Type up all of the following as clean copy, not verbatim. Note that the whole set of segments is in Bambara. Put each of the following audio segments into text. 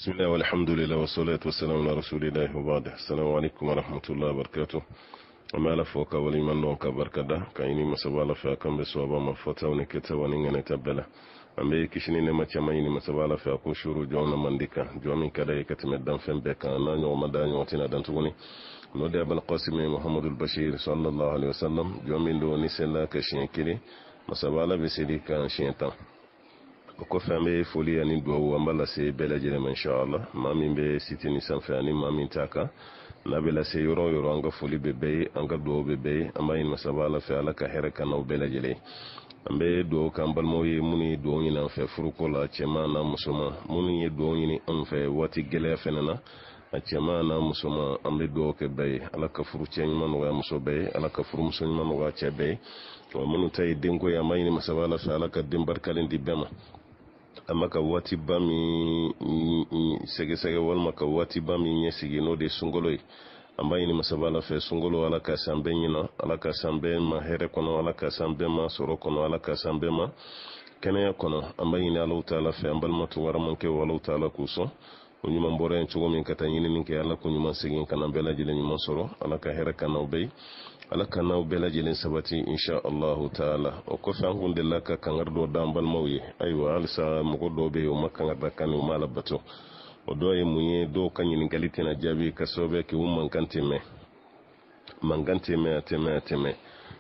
بسم الله والحمد لله والصلاة والسلام على رسول الله وبعد. السلام عليكم ورحمة الله وبركاته. ما لفوك ولي من لونك بركة كايني مسبالة فاكم بسوابا مفتا ونكتا ونين نتبلا أمي كشني نما تمايني مسبالة فاكو شورو جونا منديكا جوامي كدا يكتمدان فين بكا نانيو ومداني وتنا دانتوني نودي أبا القاسم محمد البشير صلى الله عليه وسلم جوامي دو نسلا كشين كيري مسبالة بسيدي كان شينتا ko fambe foli ani do wambala se bela jere inshallah mamin be sitini sanfe ani mamin taka na bela se yoro anga foli bebe anga do bebe amma in masabala fe ala ka here kana bela jere ambe do kambal moyi muni do nyina fe furuko la chema na musuma muni do nyini on fe wati gele fenana a chema na musuma ambe do ke be ala ka furu chen man wa muso be ala ka furu muso man wa chebe wa munu tay dengo ya mayni masabala fe ala ka dimbar kalin di bema amma ka wati bami sege walma ka wati bami nyesigi no de sungoloi amba yini masabala fe sungolo ala ka sambe nyina ala ka sambe ma here kono ala ka sambe ma soro kono ala ka sambe ma kene kono amba yini ala taala fe ambal matu wara manke wala taala kuso nyuma mbore en chugo min kata yini minke ala ko nyuma sigin kana bela jile nyuma soro ala ka here kana obey ala kana bela jile sabati insha Allah taala o ko fangunde laka kangardo dambal mawye aywa alsa mugo dobe o makangarda kanu mala bato o doye munye do kanyin galitina jabi kasobe ki umman kantime mangantime ateme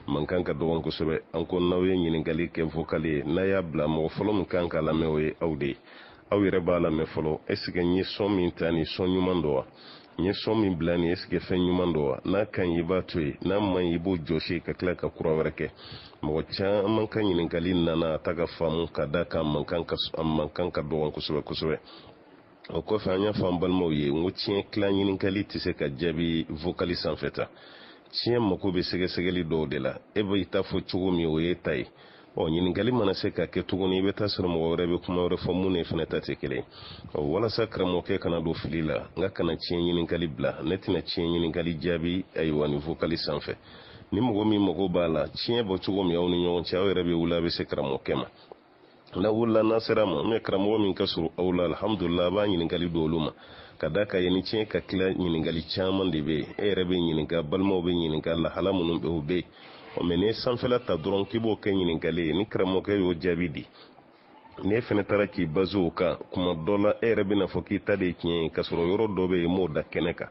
mankanka do wonko sobe anko nawe nyin gali ke vokali na ya bla mo folom kanka la mewe awde awire bala me folo esike nyi somi tani sonyumandoa nye somi blani esike fenyumandoa na kan yiba toy na man yibo joshi ka kla ka kura warake mo cha man kan yin galin na taga famu kada kan man kanka do wonko sobe o ko fanya fambal mo ye ngutien kla yin galiti se ka jabi vocalist en fait chien moko be sege do de la ebe ita fo chugo mi o yetai o nyin gali mana se ka ke tugo ni beta soro mo rebe kuma re fo mune fenata tekele o wala sakra mo ke kana do filila nga kana chien yin gali bla netina chien yin gali jabi ay wani vocalist en fait ni mo mi mo bala chien bo chugo mi o ni nyon cha o rebe wula be sekra mo kema la wula nasira mo me kra mo min kasuru awla alhamdulillah ba nyin gali do luma kadaka yani cin ka kila nyiningali chaman de be rebe nyininga balmo be nyininga la halamunum be be o mene sanfela ta doron kibo ke nyiningali ni kramo ke yo jabidi ne fenetara ki bazuka kuma dola rebe na foki tade kin kasoro yoro dobe mo da keneka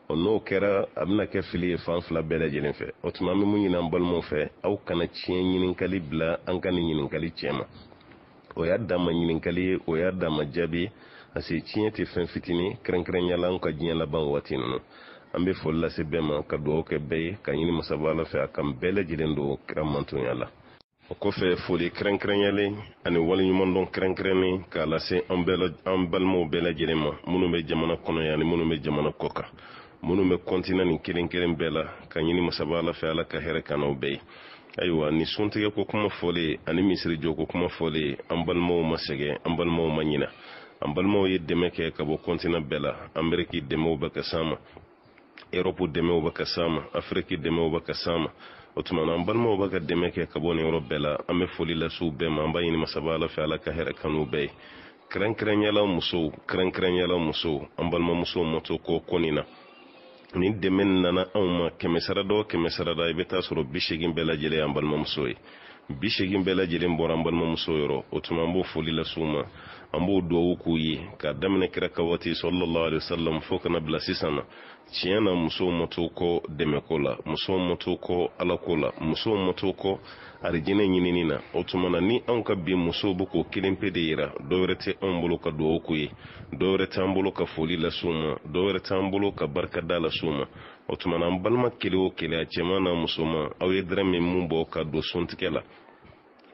o no kera abna ke fili fanfla bela jelen fe o tumami mu nyina balmo fe au kana cin nyiningali bla an kan nyiningali chema o yadda ma nyiningali o yadda ma jabi asi tiɲɛ fen fitini kɛrɛnkɛrɛnyala an ka diɲɛ laban waati ninnu an bɛ foli lase bɛɛ ma ka dugawu kɛ bɛɛ ye ka ɲini masaba ala fɛ a kan bɛɛ lajɛlen don kira mantonya la o kɔfɛ foli kɛrɛnkɛrɛnyalen ani waleɲuman dɔn kɛrɛnkɛrɛnnen k'a lase an balimaw bɛɛ lajɛlen ma minnu bɛ jamana kɔnɔ yan ani minnu bɛ jamana kɔ kan minnu bɛ kɔntina nin kelen kelen bɛɛ la ka ɲini masaba ala fɛ ala ka hɛrɛ kan n'aw bɛɛ ye ayiwa ni suntigɛ ko kuma fɔlen ani misirijɔ ko kuma fɔlen an balimaw ma sɛgɛn an balimaw ma ɲina an balimaw ye dɛmɛ kɛ ka bɔ kɔntina bɛɛ la ameriki dɛmɛw bɛ ka s'an ma europe dɛmɛw bɛ ka s'an ma afiriki dɛmɛw bɛ ka s'an ma o tuma na an balimaw bɛ ka dɛmɛ kɛ ka bɔ nin yɔrɔ bɛɛ la an bɛ foli lasiw bɛɛ ma an b'a ɲini masaba ala fɛ ala ka hɛrɛ kanu bɛɛ ye kɛrɛnkɛrɛnyala musow an balimamusow ma to ko kɔnin na ni dɛmɛ nana anw ma kɛmɛsarada o kɛmɛsarada i bɛ taa sɔrɔ 80 bɛɛ lajɛlen an balimamuso ye 80 bɛɛ lajɛlen bɔra an balimamuso yɔrɔ o tuma an b'o foli lasiw ma an b'o duwawu k'u ye ka daminɛ kira ka waati sallallahu alaihi wasallam fo kana bila sisan na tiɲɛ na musow ma to kɔ dɛmɛko la musow ma to kɔ alako la musow ma to kɔ arijinɛ ɲinini na o tuma na ni anw ka bi musow bɛ k'o kelen pe de yira dɔwɛrɛ tɛ anw bolo ka duwawu k'u ye dɔwɛrɛ t'an bolo ka foli lasiw ma dɔwɛrɛ t'an bolo ka barikada lasiw ma o tuma na an balima kelen o kelen a cɛman n'a musoman aw ye dɛrɛmɛ mun bɔ ka don suntigɛ la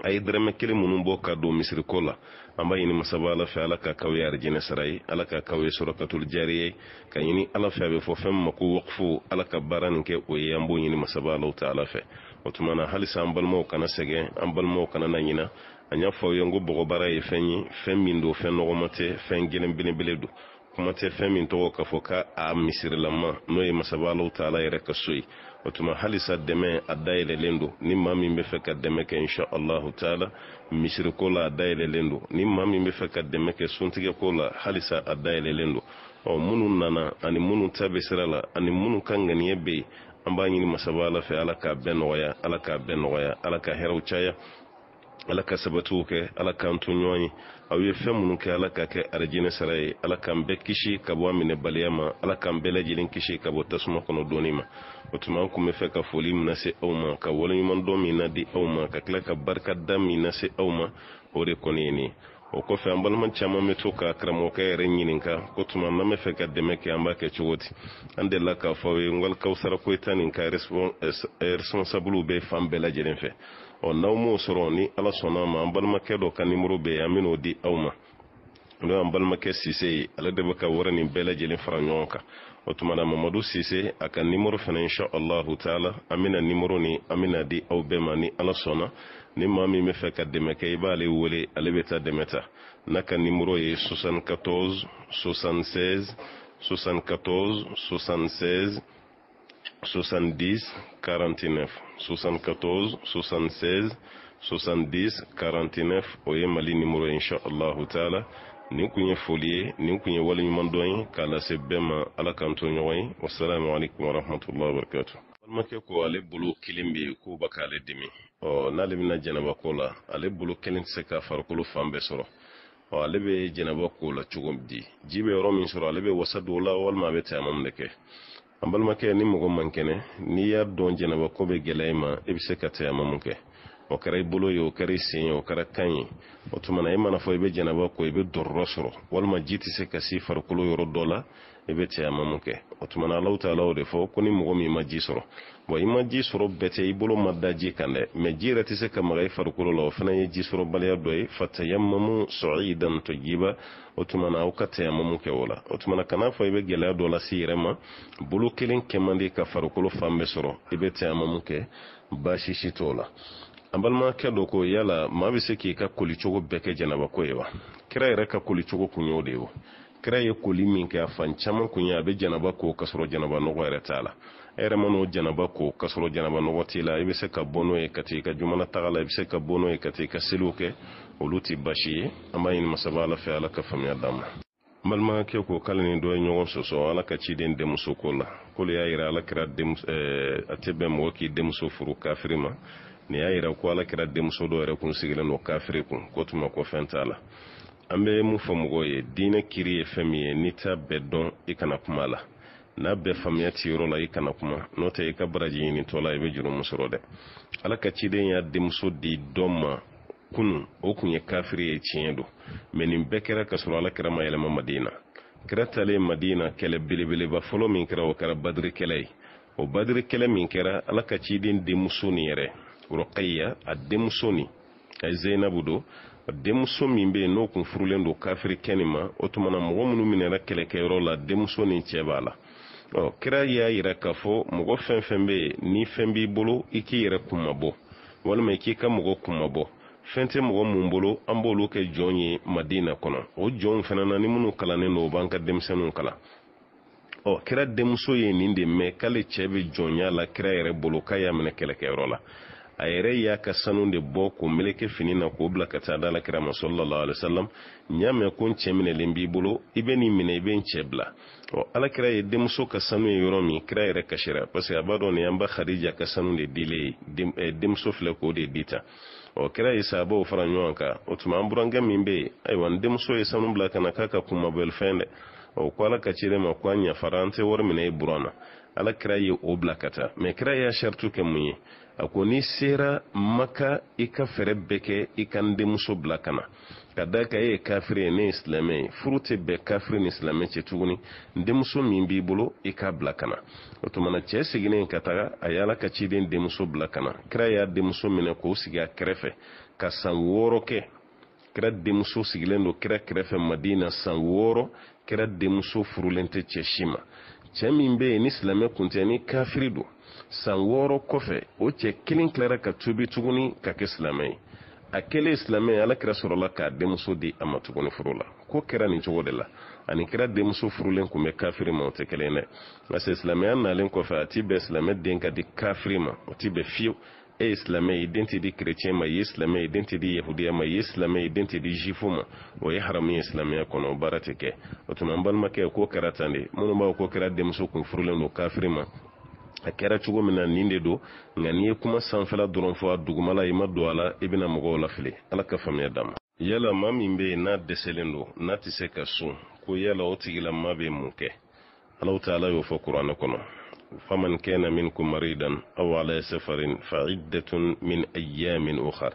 a ye dɛrɛmɛ kelen minnu bɔ ka don misiriko la an b'a ɲini masaba ala fɛ ala ka kaw ye arijinɛ sara ye ala ka kaw ye sɔrɔkatul jariya ye ka ɲini ala fɛ a bɛ fɔ fɛn min ma ko waqfu ala ka baara nin kɛ o ye an b'o ɲini masaba alaw ta ala fɛ o tuma na halisa an balimaw kana sɛgɛn an balimaw kana na ɲina an y'a fɔ aw ye n ko bɔgɔbaara ye fɛn ye fɛn min don fɛn nɔgɔma tɛ fɛn gɛlɛn belebele don kuma te fɛn min tɔgɔ ka fɔ ka a misirilama n'o ye masaba Alahu taala yɛrɛ ka so ye o tuma halisa dɛmɛ a dayɛlɛlen don ni maa min bɛ fɛ ka dɛmɛ kɛ insha Allahu taala misiriko la a dayɛlɛlen don ni maa min bɛ fɛ ka dɛmɛ kɛ suntigɛko la halisa a dayɛlɛlen don minnu nana ani minnu ta bɛ sira la ani minnu ka ŋaniya bɛ yen an b'a ɲini masaba Ala fɛ Ala k'a bɛɛ nɔgɔya Ala k'a bɛɛ nɔgɔya Ala ka hɛrɛw caya Ala ka sabatiw kɛ Ala k'an to ɲɔgɔn ye aw ye fɛn minnu kɛ Ala ka kɛ arijinɛ sara ye Ala k'an bɛɛ kisi ka bɔ minɛbaliya ma Ala k'an bɛɛ lajɛlen kisi ka bɔ tasuma kɔnɔ donni ma o tuma an kun bɛ fɛ ka foli min lase aw ma ka waleɲuman dɔn min ladi aw ma ka tila ka barikada min lase aw ma o de kɔni ye nin o kɔfɛ an balima caman bɛ to ka karamɔgɔkɛ yɛrɛ ɲininka ko tuma n'an bɛ fɛ ka dɛmɛ kɛ an b'a kɛ cogo di an delila k'a fɔ aw ye Ngwali Kawusara Koyita nin ka responsable bɛ fan bɛɛ lajɛlen fɛ n'aw m'o sɔrɔ ni Ala sɔnna ma an balimakɛ dɔ ka nimero bɛ yen an bɛn'o di aw ma n'o y'an balimakɛ Sise ye ale de bɛ ka wari nin bɛɛ lajɛlen fara ɲɔgɔn kan o tuma na Mamadu Sise a ka nimero fana insha Allahu taala an bɛna nimero ni an bɛna di aw bɛɛ ma ni Ala sɔnna ni maa min bɛ fɛ ka dɛmɛ kɛ i b'ale wele ale bɛ taa dɛmɛ ta n'a ka nimero ye 74 76 74 76 70 49 74 76 70 49 o ye Mali nimero insha Allahu taala nin kun ye foli ye nin kun ye waleɲuman dɔn ye k'a lase bɛɛ ma Ala k'an to ɲɔgɔn ye wassalamu alaikum warahmatullahi wabarakatuh balimakɛ ko ale bolo kelen bɛ yen k'o bɛ k'ale dimi n'ale bɛna jɛnɛba ko la ale bolo kelen tɛ se ka farikolo fan bɛɛ sɔrɔ ale bɛ jɛnɛba ko la cogo di ji bɛ yɔrɔ min sɔrɔ ale bɛ wasa don o la walima a bɛ tayammum de kɛ an balimakɛ ni mɔgɔ man kɛnɛ n'i y'a dɔn jɛnɛba ko bɛ gɛlɛya i ma i bɛ se ka tayammum kɛ o kɛra i bolo ye o kɛra i sen ye o kɛra kan ye o tuma na i mana fɔ i bɛ jɛnɛba ko i bɛ dɔrɔrɔ sɔrɔ walima ji tɛ se ka se farikolo yɔrɔ dɔ la i bɛ tayammum kɛ o tuma na Alahu taala o de fɔ ko ni mɔgɔ min ma ji sɔrɔ i ma ji sɔrɔ bɛɛ tɛ i bolo ma da ji kan dɛ mɛ ji yɛrɛ tɛ se ka maga i farikolo la o fana ye ji sɔrɔ baliya dɔ ye fatayammamu sa'idan tayyiba o tuma na aw ka tayammum kɛ o la o tuma na kana fɔ i bɛ gɛlɛya dɔ lase i yɛrɛ ma bolo kelen kɛ man di ka farikolo fan bɛɛ sɔrɔ i bɛ tayammum kɛ baasi si t'o la an balimakɛ dɔ ko yala maa bɛ se k'i ka kolicogo bɛɛ kɛ jɛnɛba ko ye wa kira yɛrɛ ka kolicogo kun y'o de ye o kira ye koli min kɛ a fan caman kun ye a bɛ jɛnɛba ko ka sɔrɔ jɛnɛba nɔgɔ yɛrɛ t'a la e yɛrɛ man'o jɛnɛba ko ka sɔrɔ jɛnɛba nɔgɔ t'i la i bɛ se ka bɔ n'o ye ka t'i ka jumana taga la i bɛ se ka bɔ n'o ye ka t'i ka seliw kɛ olu tɛ baasi ye an b'a ɲini masaba Ala fɛ Ala ka faamuya d'an ma n balimakɛ ko k'ale ni dɔ ye ɲɔgɔn sɔsɔ Ala ka ciden denmuso ko la k'olu y'a jira Ala kɛra a tɛ bɛn mɔgɔ k'i denmuso furu kafiri ma nin y'a jira ko Ala kɛra denmuso dɔ yɛrɛ kun sigilen don kafiri kun ko tuma ko fɛn t'a la an bɛ mun fɔ mɔgɔw ye diinɛ kiri ye fɛn min ye n'i t'a bɛɛ dɔn i kana kuma la n'a bɛɛ faamuya t'i yɔrɔ la i kana kuma n'o tɛ i ka baraji ɲinitɔ la i bɛ jurumu sɔrɔ dɛ Ala ka ciden y'a denmuso di dɔ ma kunun o kun ye kafiri ye tiɲɛ don mɛ nin bɛɛ kɛra ka sɔrɔ Ala kɛra ma yɛlɛma Madina kira talen Madina kɛlɛ belebeleba fɔlɔ min kɛra o kɛra Badiri kɛlɛ ye o Badiri kɛlɛ min kɛra Ala ka ciden denmuso nin yɛrɛ Ruqayya a denmuso nin a Zainabu don denmuso min bɛ yen n'o kun furulen don kafiri kɛnin ma o tuma na mɔgɔ minnu minɛra kɛlɛkɛyɔrɔ la denmuso nin cɛ b'a la kira y'a jira k'a fɔ mɔgɔ fɛn fɛn bɛ yen ni fɛn b'i bolo i k'i yɛrɛ kunmabɔ walima i k'i ka mɔgɔ kunmabɔ fɛn tɛ mɔgɔ mun bolo an b'olu kɛ jɔn ye Madina kɔnɔ o jɔnw fana na ni minnu kalannen don o b'an ka denmisɛnninw kalan kira denmuso ye nin de mɛn k'ale cɛ bɛ jɔnya la kira yɛrɛ bolo k'a y'a minɛ kɛlɛkɛyɔrɔ la a yɛrɛ y'a ka sanu de bɔ k'o meleke fini na k'o bila ka taa da la kira ma sallallahu alaihi wasallam ɲ'a mɛn ko n cɛ minɛlen b'i bolo i bɛ nin minɛ i bɛ n cɛ bila ala kira ye denmuso ka sanu ye yɔrɔ min kira yɛrɛ kasira parce que a b'a dɔn nin an ba Khadija ka sanu de dilen denmuso filɛ k'o de di ta kira ye sahabaw fara ɲɔgɔn kan o tuma an burankɛ min bɛ yen ayiwa n denmuso ye sanu bila ka na k'a ka kunmabɔlifɛn dɛ ko ala ka cire ma ko an yafara an tɛ wari minɛ i buran na ala kira ye o bila ka taa mɛ kira y'a shartu kɛ mun ye a ko ni sera Maka i ka fɛrɛ bɛɛ kɛ i ka n denmuso bila ka na ka da ka e ye kafiri ye ne ye silamɛ ye furu tɛ bɛn kafiri ni silamɛ cɛ tuguni n denmuso min b'i bolo i k'a bila ka na o tuma na cɛ seginnen ka taga a ye ala ka ciden denmuso bila ka na kira y'a denmuso minɛ k'o sigi a kɛrɛfɛ ka san 6 kɛ kira denmuso sigilen don kira kɛrɛfɛ Madina san 6 kira denmuso furulen tɛ cɛ si ma cɛ min bɛ yen ni silamɛ kun tɛ ni kafiri don san 6 kɔfɛ o cɛ kelen tilara ka tubi tuguni ka kɛ silamɛ ye a kɛlen silamɛ ye ala kira sɔrɔla k'a denmuso di a ma tuguni furu la ko kɛra nin cogo de la ani kira denmuso furulen kun bɛ kafiri ma o tɛ kelen dɛ parce que silamɛya nalen kɔfɛ a ti bɛn silamɛ den ka di kafiri ma o ti bɛn fiyewu e ye silamɛ ye den tɛ di chrétien ma i ye silamɛ ye den tɛ di yahudiya ma i ye silamɛ ye den tɛ di juifu ma o ye haramu ye silamɛya kɔnɔ o baara tɛ kɛ o tuma n balimakɛ k'o kɛra tan de minnu b'a ko kɛra denmuso kun furulen don kafiri ma a kɛra cogo min na nin de don nka n'i ye kuma sanfɛla dɔrɔn fɔ a dugumala i ma don a la i bɛna mɔgɔw lafili ala ka faamuya d'a ma yala maa min bɛ yen n'a dɛsɛlen don n'a tɛ se ka sun ko yala o tigilama bɛ mun kɛ Allahu ta'ala y'o fɔ kuranɛ kɔnɔ فمن كان منكم مريضا أو على سفر فعدة من أيام أخر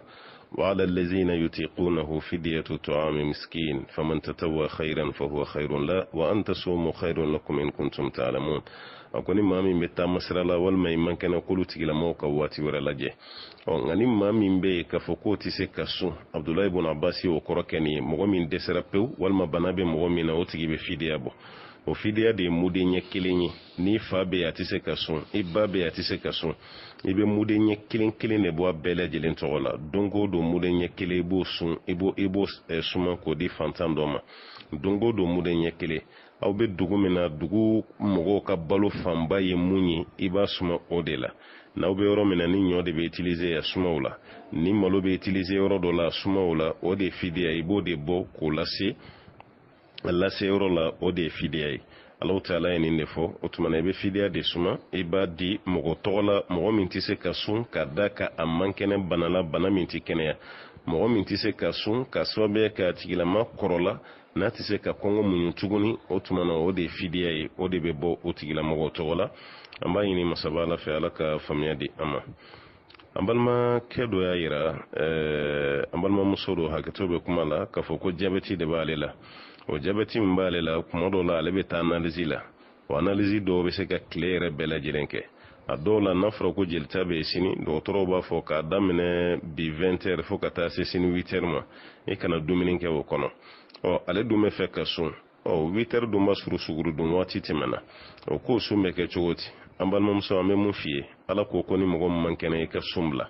وعلى الذين يطيقونه فدية طعام مسكين فمن تتوى خيرا فهو خير له وأن تصوموا خير لكم إن كنتم تعلمون akoni mami meta masrala wal may mankana kulu tigila mawka wati wala laje on ngani mami mbe ka foko ti se kasu Abdullah ibn Abbas o korokeni mo min desera pew wal ma banabe mo min na otigi be fidiya bo o fidiya de mude nye kilenyi ni fa be ati se kasu ibba be ati se kasu ibe mude nye kilen ne bo abele jelen togola dongo do mude nye kile bo sun ibo suma ko di fantan doma dongo do mude nye kile aw be dugu min na dugu mɔgɔw ka balo fanba ye mun ye i b'a suma o de la n'aw bɛ yɔrɔ min na ni ɲɔ de bɛ utiliser a sumaw la ni malo bɛ utiliser yɔrɔ dɔ la sumaw la o de ye fidiya i b'o de bɔ k'o lase yɔrɔ la o de ye fidiya ye Allahu Ta'ala ye nin de fɔ o tuma na i bɛ fidiya de suma i b'a di mɔgɔ tɔgɔ la mɔgɔ min tɛ se ka sun ka da ka a man kɛnɛ bana la bana min tɛ kɛnɛya mɔgɔ min tɛ se ka sun ka sababuya kɛ a tigilama kɔrɔla n'a tɛ se ka kɔngɔ muɲu tuguni o tuma na o de ye fidiya ye o de bɛ bɔ o tigilamɔgɔ tɔgɔ la an b'a ɲini masaba Ala fɛ Ala ka faamuya di an ma an balimakɛ dɔ y'a yira an balimamuso dɔ hakɛto bɛ kuma la k'a fɔ ko jabɛti de b'ale la o jabɛti min b'ale la kuma dɔw la ale bɛ taa analyse la o analyse dɔw bɛ se ka tile yɛrɛ bɛɛ lajɛlen kɛ a dɔw la n'a fɔra ko jelita bɛ sini dɔgɔtɔrɔw b'a fɔ k'a daminɛ bi 20h fo ka taa se sini 8h ma i kana dumuni kɛ o kɔnɔ ale dun bɛ fɛ ka sun 8h dun b'a suru suguru dun waati tɛmɛna o k'o sun bɛ kɛ cogo di an balimamuso an bɛ mun f'i ye ala k'o ko ni mɔgɔ min man kɛnɛ i ka sun bila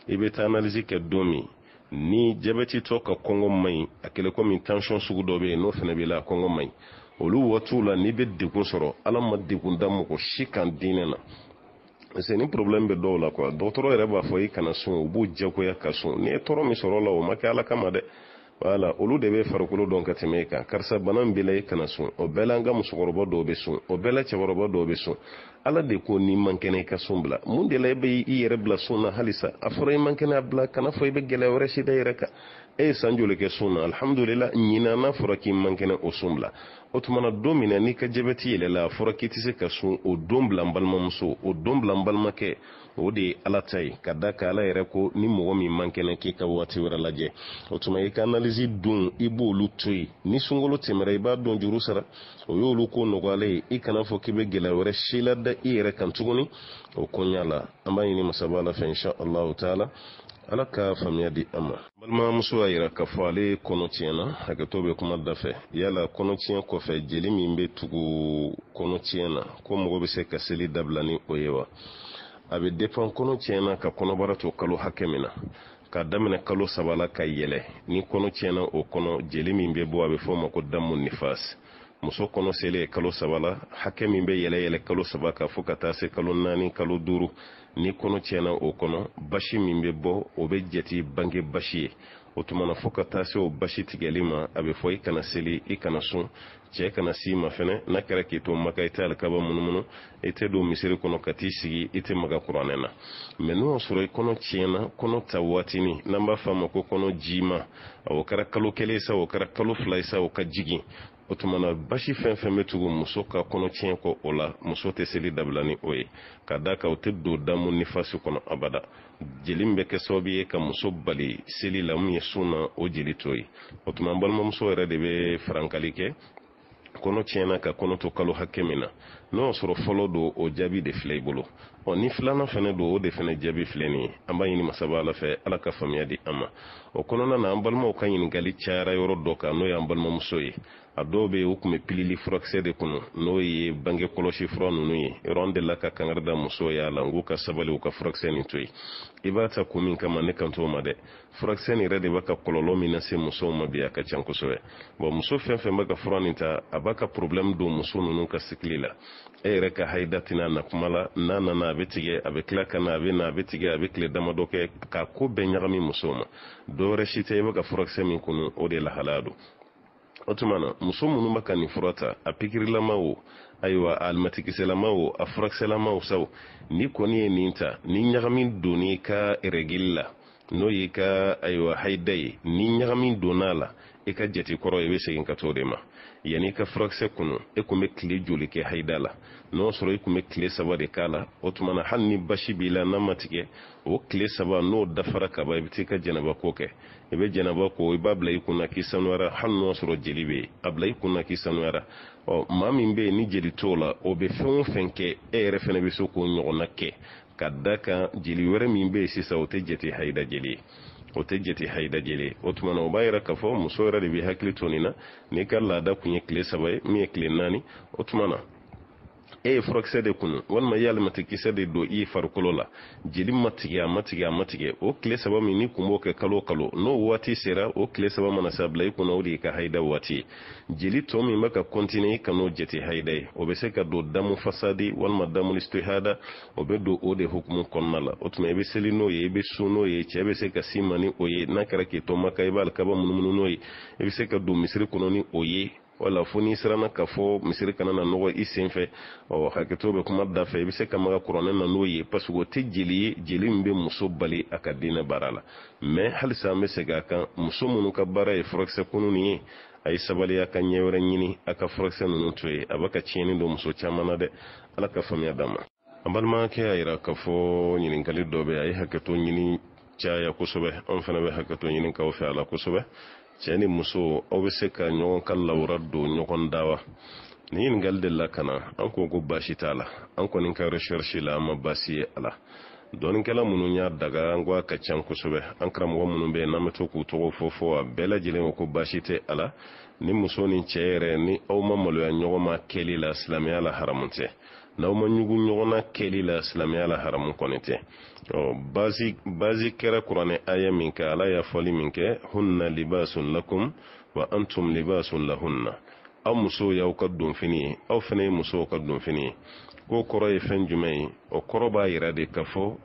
i bɛ taa analyse kɛ don min ni jabɛti tɔ ka kɔngɔ man ɲi a kɛlɛ komi tension sugu dɔ bɛ yen n'o fana b'i la kɔngɔ man ɲi olu waatiw la n'i bɛ degun sɔrɔ ala ma degun da mɔgɔ si kan diinɛ na parce que ni problème bɛ dɔw la quoi dɔgɔtɔrɔ yɛrɛ b'a fɔ i kana sun u b'u jagoya ka sun ni ye tɔɔrɔ min sɔrɔ o la o ma kɛ ala kama dɛ voilà olu de bɛ farikolo dɔn ka tɛmɛ i kan karisa bana min b'i la i kana sun o bɛɛ la an ka musokɔrɔba dɔw bɛ sun o bɛɛ la cɛkɔrɔba dɔw bɛ sun ala de ko ni man kɛnɛ i ka sun bila mun de la i bɛ i yɛrɛ bila sun na halisa a fɔra i man kɛnɛ a bila kana fɔ i bɛ gɛlɛya wɛrɛ si da i yɛrɛ kan e ye san joli kɛ sun na alhamdulillah ɲinan n'a fɔra k'i man kɛnɛ o sun bila o tuma na don min na n'i ka jabɛti yɛlɛla a fɔra k'i tɛ se ka sun o don bila n balimamuso o don bila n balimakɛ o de ye ala ta ye ka da ka ala yɛrɛ ko ni mɔgɔ min man kɛnɛ k'i ka waati wɛrɛ lajɛ o tuma i ka analyse dun i b'olu to yen ni sunkalo tɛmɛra i b'a dɔn juru sara o y'olu ko nɔgɔyalen ye i kana fɔ k'i bɛ gɛlɛya wɛrɛ si la da i yɛrɛ kan tuguni o koɲa la an b'a ɲini masaba ala fɛ insha Allahu taala ala ka faamuya di an ma balimamuso y'a yira k'a fɔ ale kɔnɔ tiɲɛna hakɛto bɛ kuma da fɛ yala kɔnɔ tiɲɛ kɔfɛ jeli min bɛ tugu kɔnɔ tiɲɛ na ko mɔgɔ bɛ se ka seli dabila ni o ye wa a bɛ dépend kɔnɔ tiɲɛna ka kɔnɔbara to kalo hakɛ min na ka daminɛ kalo 3 la ka yɛlɛ ni kɔnɔ tiɲɛna o kɔnɔ jeli min bɛ bɔ a bɛ fɔ o ma ko damu nifas muso kɔnɔ selen kalo 3 la hakɛ min bɛ yɛlɛ kalo 3 ka fo ka taa se kalo 4 kalo 5 ni kɔnɔ tiɲɛna o kɔnɔ basi min bɛ bɔ o bɛ jate bange basi ye o tuma na fo ka taa se o basi tigɛli ma a bɛ fɔ i kana seli i kana sun cɛ kana s'i ma fɛnɛ n'a kɛra k'i to maka i tɛ alikaba munumunu i tɛ don misiri kɔnɔ ka t'i sigi i tɛ maga kuranɛ na mɛ n'o y'a sɔrɔ i kɔnɔ tiɲɛna kɔnɔ ta waatini n'an b'a fɔ a ma ko kɔnɔ jima o kɛra kalo 1 sa o kɛra kalo 2 sa o ka jigin o tuma na basi fɛn fɛn bɛ tugu muso ka kɔnɔ tiɲɛ kɔ o la muso tɛ seli dabila ni o ye ka da kan o tɛ don damu nifasi kɔnɔ abada jeli min bɛ kɛ sababu ye ka muso bali seli la mun ye sun na o jeli to ye o tuma balimamuso yɛrɛ de bɛ farankali kɛ kɔnɔ tiɲɛna ka kɔnɔ to kalo hakɛ min na n'o y'a sɔrɔ fɔlɔ don o jaabi de filɛ i bolo ni filanan fɛnɛ don o de fɛnɛ jaabi filɛ nin ye an b'a ɲini masaba ala fɛ ala ka faamuya di an ma o kɔnɔna na an balimaw ka ɲininkali cayara yɔrɔ dɔ kan n'o y'an balimamuso ye a dɔw bɛ u tun bɛ pilili furakisɛ de kɔnɔ n'o ye bange kɔlɔsi fura ninnu ye yɔrɔ de la ka kangari da musow y'a la n k'u ka sabali u ka furakisɛ nin to yen i b'a ta kun min kama ne kan t'o ma dɛ furakisɛ nin yɛrɛ de b'a ka kɔlɔlɔ min lase musow ma bi a ka can kosɛbɛ bon muso fɛn fɛn bɛ ka fura nin ta a b'a ka problème don muso ninnu ka sikili la e yɛrɛ ka haida tɛna na kuma la n'a nana a bɛ tigɛ a bɛ tila ka na a bɛ na a bɛ tigɛ a bɛ tile damadɔ kɛ k'a ko bɛɛ ɲagami musow ma dɔwɛrɛ si tɛ i bɛ ka furakisɛ min kɔnɔ o de lahalaya don o tuma na muso minnu bɛ ka nin fura ta a pikirilama o ayiwa a alimatikisɛlama o a furakisɛlama o saw ni kɔni ye nin ta ni ɲagami donni ka règle la n'o y'i ka ayiwa haida ye ni ɲagami donn'a la i ka jate kɔrɔ i bɛ segin ka t'o de ma yanni i ka furakisɛ kɔnɔ e tun bɛ tile joli kɛ haida la n'o sɔrɔ i tun bɛ tile 3 de k'a la o tuma na hali ni basi b'i la n'a ma tigɛ o tile 3 n'o dafara ka ban i bɛ t'i ka jɛnɛba ko kɛ i bɛ jɛnɛba ko i b'a bila i kunna k'i sanuyara hali n'o sɔrɔ jeli bɛ yen a bila i kunna k'i sanuyara maa min bɛ yen ni jeli t'o la o bɛ fɛn o fɛn kɛ e yɛrɛ fana bɛ se k'o ɲɔgɔnna kɛ ka da kan jeli wɛrɛ min bɛ yen sisan o tɛ jate haida jeli ye o tɛ jate haida jeli o tuma na o b'a yɛrɛ k'a fɔ muso yɛrɛ de bɛ hakili to nin na n'i ka laada kun ye tile 3 ye min ye tile 4 o tuma na e ye furakisɛ de kunu walima i y'alimatikisɛ de don i farikolo la jeli ma tigɛ a ma tigɛ a ma tigɛ o tile 3 min ni kun b'o kɛ kalo o kalo n'o waati sera o tile 3 mana se a bila i kunna o de y'i ka haida waati ye jeli tɔ min bɛ ka continuer i ka n'o jate haida ye o bɛ se ka don damu fasadi walima damu istihada o bɛ don o de hukumu kɔnɔna la o tuma i bɛ seli n'o ye i bɛ sun n'o ye cɛ bɛ se ka si ma ni o ye n'a kɛra k'i to maka i b'a alikaba munumunu n'o ye i bɛ se ka don misiri kɔnɔ ni o ye wala fo n'i siranna ka fɔ misiri kana na nɔgɔ i sen fɛ hakɛto bɛ kuma da fɛ i bɛ se ka maga kuranɛ na n'o ye parce que o tɛ jeli ye jeli min bɛ muso bali a ka diinɛ baara la mais halisa an bɛ segin a kan muso minnu ka baara ye furakisɛ kunu nin ye a ye sabali a ka ɲɛ wɛrɛ ɲini a ka furakisɛ ninnu to ye a bɛ ka tiɲɛni don muso caman na dɛ ala ka faamuya d'an ma an balimakɛ y'a jira k'a fɔ ɲininkali dɔ bɛ a ye hakɛto ɲini caya kosɛbɛ an fana bɛ hakɛto ɲini k'aw fɛ a la kosɛbɛ cɛ ni muso aw bɛ se ka ɲɔgɔn ka lawura don ɲɔgɔn da wa ni ɲininkali de la ka na an ko ko baasi t'a la an kɔni ka recherche la an ma baasi ye a la dɔɔninkɛla minnu y'a daga an ko a ka can kosɛbɛ an karamɔgɔ minnu bɛ yen n'an bɛ to k'u tɔgɔ fɔ a bɛɛ lajɛlen ko baasi tɛ a la ni muso ni cɛ yɛrɛ ni aw ma maloya ɲɔgɔn ma kɛli la silamɛya la haramu tɛ n'aw ma ɲugu ɲɔgɔn na kɛli la silamɛya la haramu kɔni tɛ bazi kɛra kuranɛ aya min kɛ ala y'a fɔli min kɛ hunna libasun lakum wa antum libasun lahunna aw musow y'aw ka donfini ye aw fana ye musow ka donfini ye ko kɔrɔ ye fɛn jumɛn ye o kɔrɔ b'a yira de ka fɔ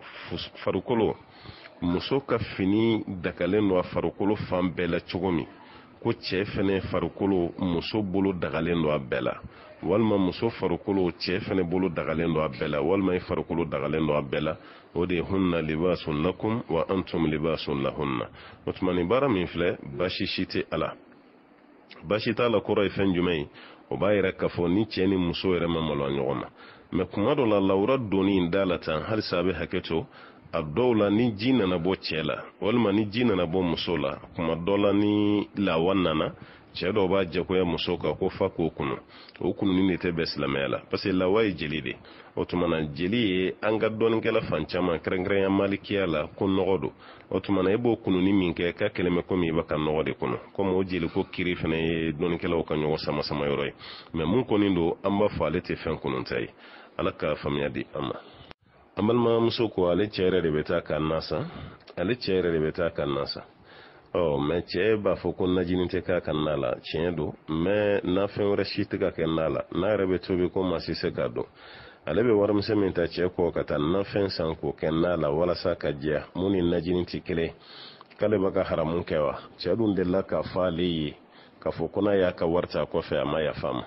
farikolo muso ka fini dagalen don a farikolo fan bɛɛ la cogo min ko cɛ fana farikolo muso bolo dagalen don a bɛɛ la walima muso farikolo cɛ fana bolo dagalen don a bɛɛ la walima i farikolo dagalen don a bɛɛ la o de hunna libasun lakum wa antum libasun lahunna o tuma nin baara min filɛ baasi si tɛ a la baasi t'a la kɔrɔ ye fɛn jumɛn ye o b'a yɛrɛ k'a fɔ ni cɛ ni muso yɛrɛ ma maloya ɲɔgɔn ma mɛ kuma dɔ la lawura donni in da la tan halisa a bɛ hakɛ to a dɔw la ni ji nana bɔ cɛ la walima ni ji nana bɔ muso la kuma dɔ la ni lawa nana cɛ dɔw b'a jagoya muso kan ko fa k'o kunu o kununi de tɛ bɛn silamɛya la parce que lawa ye jeli de o tuma na jeli ye an ka dɔɔninkɛla fan caman kɛrɛnkɛrɛnya malikiya la ko nɔgɔ don o tuma na e b'o kununi min kɛ k'a kɛlen bɛ komi i bɛ ka nɔgɔ de kɔnɔ komi o jeli ko kiri fana ye dɔɔninkɛlaw ka ɲɔgɔn sama sama yɔrɔ ye mɛ mun kɔni don an b'a fɔ ale tɛ fɛn kununta ye ala ka faamuya di an ma an balimamuso ko ale cɛ yɛrɛ de bɛ taa k'a nasa ale cɛ yɛrɛ de bɛ taa k'a nasa mɛ cɛ b'a fɔ ko najini tɛ k'a ka na la tiɲɛ don mɛ na fɛn wɛrɛ si tɛ ka kɛ na la n'a yɛrɛ bɛ tobi ko maa si se k'a dɔn ale bɛ warimisɛn min ta cɛ kɔ ka taa nafɛn san k'o kɛ na la walasa ka jɛya mun ni najini tɛ kelen k'ale bɛ ka haramu kɛ wa cɛ dun delila k'a fɔ ale ye k'a fɔ ko n'a y'a ka wari ta kɔfɛ a ma yafa ma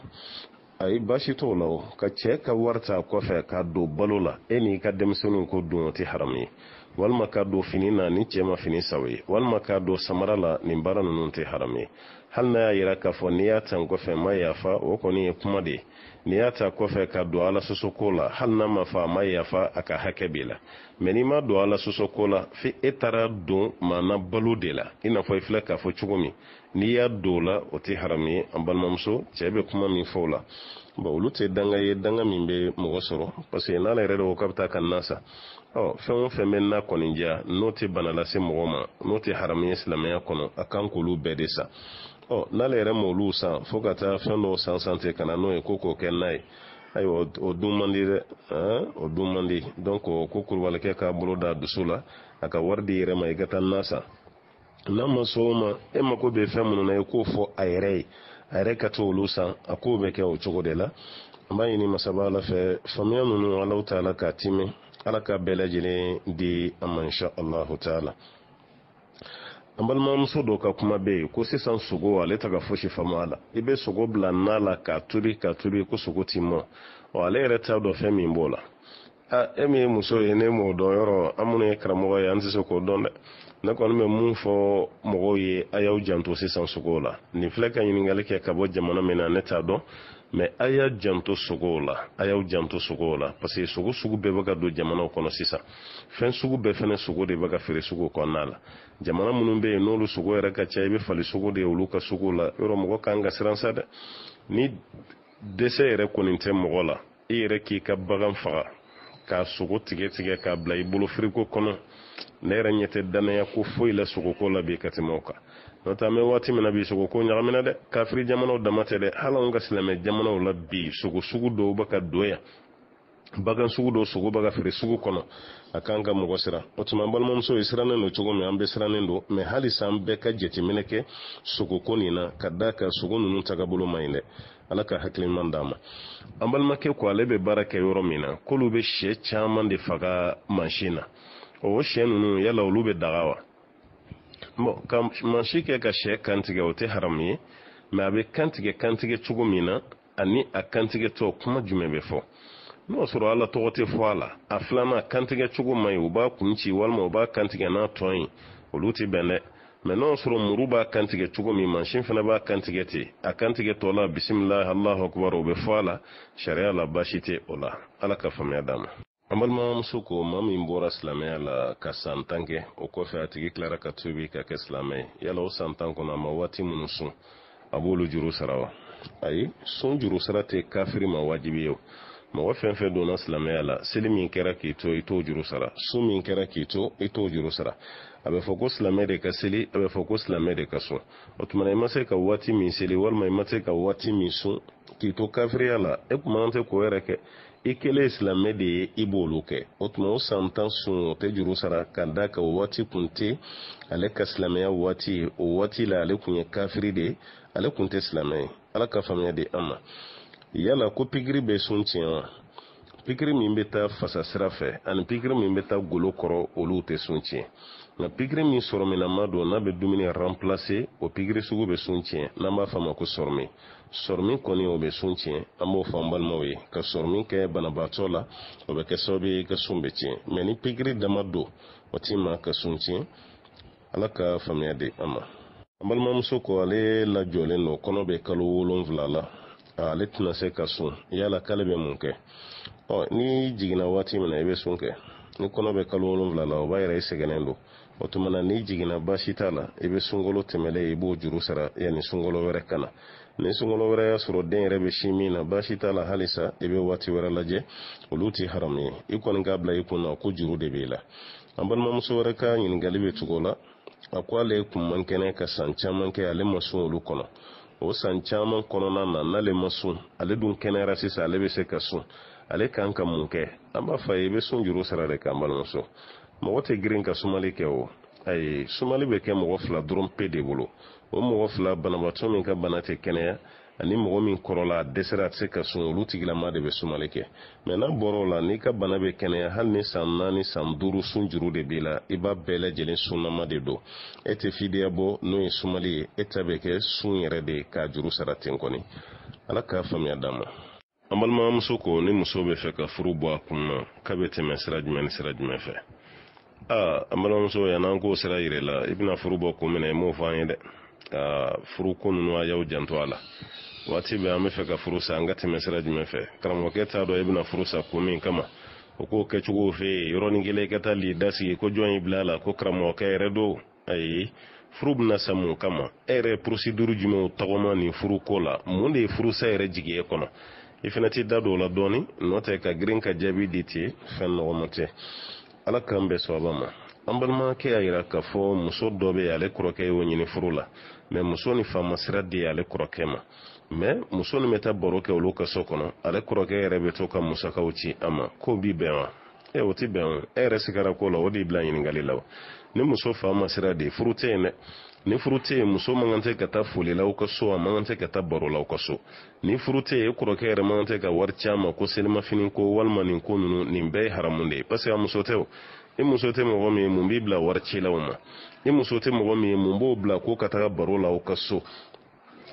ayi baasi t'o la o ka cɛ ka wari ta kɔfɛ k'a don balo la e n'i ka denmisɛnninw ko don o tɛ haramu ye walima k'a don fini na ni cɛ ma fini saw ye walima k'a don samara la nin baara ninnu tɛ haramu ye hali n'a y'a yira k'a fɔ n'i y'a ta kɔfɛ ma yafa o kɔni ye kuma de ye n'i y'a ta kɔfɛ k'a don ala sosoko la hali n'a ma fɔ a ma yafa a ka hakɛ b'i la mɛ n'i ma don ala sosoko la fo e taara don maana balo de la i n'a fɔ i filɛ k'a fɔ cogo min n'i y'a don o la o tɛ haramu ye an balimamuso cɛ bɛ kuma min fɔ o la bon olu tɛ danga ye danga min bɛ mɔgɔ sɔrɔ parce que n'ala yɛrɛ de ko k'a bɛ taa ka na sa fɛn o fɛn bɛ na kɔni diya n'o tɛ bana lase mɔgɔ ma n'o tɛ haramu ye silamɛya kɔnɔ a kan k'olu bɛɛ de sa n'ale yɛrɛ ma olu san fo ka taa fɛn dɔw san ten ka na n'o ye ko k'o kɛ n'a ye ayiwa o dun man di dɛ o dun man di donc ko kulubalikɛ k'a bolo da dusu la a ka wari di yɛrɛ ma i ka taa na san n'a ma so ma e mako bɛ fɛn minnu na i k'o fɔ a yɛrɛ ye a yɛrɛ ka to olu san a k'o bɛ kɛ o cogo de la an b'a ɲini masaba ala fɛ faamuya ninnu alaw taala k'a timi ala ka bɛɛ lajɛlen di an ma insha allahu taala an balimamuso dɔ ka kuma bɛ yen ko sisan sogo ale tɛ ka fosi faamu a la i bɛ sogo bila na la k'a turi ko sogo ti mɔ ale yɛrɛ t'a dɔn fɛn min b'o la e min ye muso ye ne m'o dɔn yɔrɔ an minnu ye karamɔgɔ ye an tɛ se k'o dɔn dɛ ne kɔni bɛ mun fɔ mɔgɔw ye a y'aw janto sisan sogow la nin filɛ ka ɲininkali kɛ ka bɔ jamana min na ne t'a dɔn mais a y'a janto sogow la a y'aw janto sogow la parce que sogo sugu bɛɛ bɛ ka don jamanaw kɔnɔ sisan fɛn sugu bɛɛ fɛnɛ sogo de bɛ ka feere sugu kɔnɔna la jamana minnu bɛ yen n'olu sogo yɛrɛ ka ca i bɛ fali sogo de ye olu ka sugu la yɔrɔ mɔgɔ kan ka siran sa dɛ ni dɛsɛ yɛrɛ kɔni tɛ mɔgɔ la i yɛrɛ k'i ka bagan faga k'a sogo tigɛ k'a bila i bolo firiko kɔnɔ ne yɛrɛ ɲɛ tɛ danaya ko foyi la sogoko la bi ka tɛmɛ o kan n'o tɛ an bɛ waati min na bi sogoko ɲagamina dɛ kafiri jamanaw dama tɛ dɛ hali anw ka silamɛ jamanaw la bi sogo sugu dɔw bɛ ka don yan bagan sugu dɔw sogo bɛ ka feere sugu kɔnɔ a kan ka mɔgɔ siran o tuma an balimamuso ye sirannen don cogo min an bɛ sirannen don mais halisa an bɛɛ ka jateminɛ kɛ sogoko nin na ka da ka sogo ninnu tagabolo man ɲi dɛ ala ka hakiliman d'a ma an balimakɛ ko ale bɛ baara kɛ yɔrɔ min na k'olu bɛ sɛ caman de faga mansin na o sɛ ninnu yala olu bɛ daga wa bon ka mansin kɛ ka sɛ kantigɛ o tɛ haramu ye mais a bɛ kantigɛ cogo min na ani a kantigɛtɔ kuma jumɛn bɛ fɔ n'o sɔrɔ ala tɔgɔ tɛ fɔ a la a filanan kantigɛ cogo man ɲi u b'a kun ci walima u b'a kantigɛ n'a tɔn ye olu tɛ bɛn dɛ mais n'o sɔrɔ muru b'a kantigɛ cogo min mansin fana b'a kantigɛ ten a kantigɛ tɔ la bisimilahi alahu akubar o bɛ fɔ a la sariya la baasi tɛ o la ala ka faamuya d'a ma an balimamuso ko maa min bɔra silamɛya la ka san 10 kɛ o kɔfɛ a tigi tilara ka tubi ka kɛ silamɛ ye yala o san 10 kɔnɔ a ma waati minnu sun a b'olu juru sara wa ayi sun juru sara tɛ kafiri ma wajibi ye mɔgɔ fɛn fɛn donna silamɛya la seli min kɛra k'i to i t'o juru sara sun min kɛra k'i to i t'o juru sara a bɛ fɔ ko silamɛ de ka seli a bɛ fɔ ko silamɛ de ka sun o tuma na i ma se ka waati min seli walima i ma se ka waati min sun k'i to kafiriya la e kuma an tɛ k'o yɛrɛ kɛ i kɛlen silamɛ de ye i b'olu kɛ o tuma o san 10 sun o tɛ juru sara ka da ka o waati kun tɛ ale ka silamɛya waati ye o waati la ale kun ye kafiri de ye ale kun tɛ silamɛ ye ala ka faamuya di an ma yala ko pikiri bɛ sun tiɲɛ wa pikiri min bɛ taa fasa sira fɛ ani pikiri min bɛ taa golo kɔrɔ olu tɛ sun tiɲɛ nka pikiri min sɔrɔminama don n'a bɛ dumuni remplacer o pikiri sugu bɛ sun tiɲɛ n'an b'a fɔ a ma ko sɔrɔmin sɔrɔmin kɔni o bɛ sun tiɲɛ an b'o fɔ an balimaw ye ka sɔrɔmin kɛ banabaatɔ la o bɛ kɛ sababu ye ka sun bɛ tiɲɛ mais ni pikiri dama don o ti ma ka sun tiɲɛ ala ka faamuya di an ma an balimamuso ko ale lajɔlen don kɔnɔ bɛ kalo 7 la ale tɛna se ka sun yala k'ale bɛ mun kɛ ni jiginna waati min na i bɛ sun kɛ ni kɔnɔ bɛ kalo 7 la o b'a yɛrɛ i sɛgɛnnen don o tuma na ni jiginna baasi t'a la i bɛ sunkalo tɛmɛlen i b'o juru sara yanni sunkalo wɛrɛ ka na ni sunkalo wɛrɛ y'a sɔrɔ den yɛrɛ bɛ sin min na baasi t'a la halisa i bɛ waati wɛrɛ lajɛ olu tɛ haramu ye i kɔni k'a bila i kun na ko juru de b'i la an balimamuso wɛrɛ ka ɲininkali bɛ tugu o la a ko ale kun man kɛnɛ ka san caman kɛ ale ma sun olu kɔnɔ o san caman kɔnɔna na n'ale ma sun ale dun kɛnɛyara sisan ale bɛ se ka sun ale kan ka mun kɛ an b'a fɔ i bɛ sun juru sara de kan balimamuso mɔgɔ tɛ girin ka sumali kɛ o ayi sumali bɛ kɛ mɔgɔ 2 dɔrɔn pe de bolo o mɔgɔ 2 banabaatɔ min ka bana tɛ kɛnɛya ani mɔgɔ min kɔrɔla a dɛsɛra a tɛ se ka sun olu tigilama de bɛ sumali kɛ mais n'a bɔra o la n'i ka bana bɛ kɛnɛya hali ni san 4 san 5 sun juru de b'i la i b'a bɛɛ lajɛlen sunnama de don e tɛ fidiya bɔ n'o ye sumali ye e ta bɛ kɛ sun yɛrɛ de k'a juru sara ten kɔni ala k'a faamuya d'an ma an balimamuso ko ni muso bɛ fɛ ka furu bɔ a kun na k'a bɛ tɛmɛ sira jumɛn ni sira jumɛn fɛ an balimamuso yan'an k'o sira yira la i bɛna furu bɔ kun min na i m'o fɔ an ye dɛ furu ko ninnu a y'aw janto a la waati bɛ an bɛ fɛ ka furu sa an ka tɛmɛ sira jumɛn fɛ karamɔgɔkɛ t'a dɔn i bɛna furu sa kun min kama o k'o kɛcogo fɛ yen yɔrɔnin kelen i ka taa li da sigi ko jɔn y'i bila a la ko karamɔgɔkɛ yɛrɛ don ayi furu bɛna sa mun kama e yɛrɛ procédure jumɛnw tɔgɔma nin furu ko la mun de ye furusa yɛrɛ jigi e kɔnɔ i fana t'i da don o la dɔɔnin n'o tɛ ka girin ka jaabi di ten fɛn nɔgɔma tɛ ala k'an bɛɛ sababa ma an balimakɛ y'a jira k'a fɔ muso dɔ bɛ yen ale kɔrɔkɛ y'o ɲini furu la mais muso ni fama sira di ale kɔrɔkɛ ma mais muso ni bɛ taa baro kɛ olu ka so kɔnɔ ale kɔrɔkɛ yɛrɛ bɛ to ka musakaw ci a ma ko bi bɛn wa o ti bɛn o yɛrɛ sigara ko la o de bila ɲininkali la ni muso fama sira di furu tɛ yen dɛ ni furu tɛ yen muso man kan tɛ ka taa foli la aw ka so a man kan tɛ ka taa baro la aw ka so ni furu tɛ yen kɔrɔkɛ yɛrɛ man kan tɛ ka wari caman ko selimafini ko walima nin ko ninnu nin bɛɛ ye haramu de ye parce que a muso tɛ o i muso tɛ mɔgɔ min ye mun b'i bila wari cilaw ma i muso tɛ mɔgɔ min ye mun b'o bila ko ka taga baro la aw ka so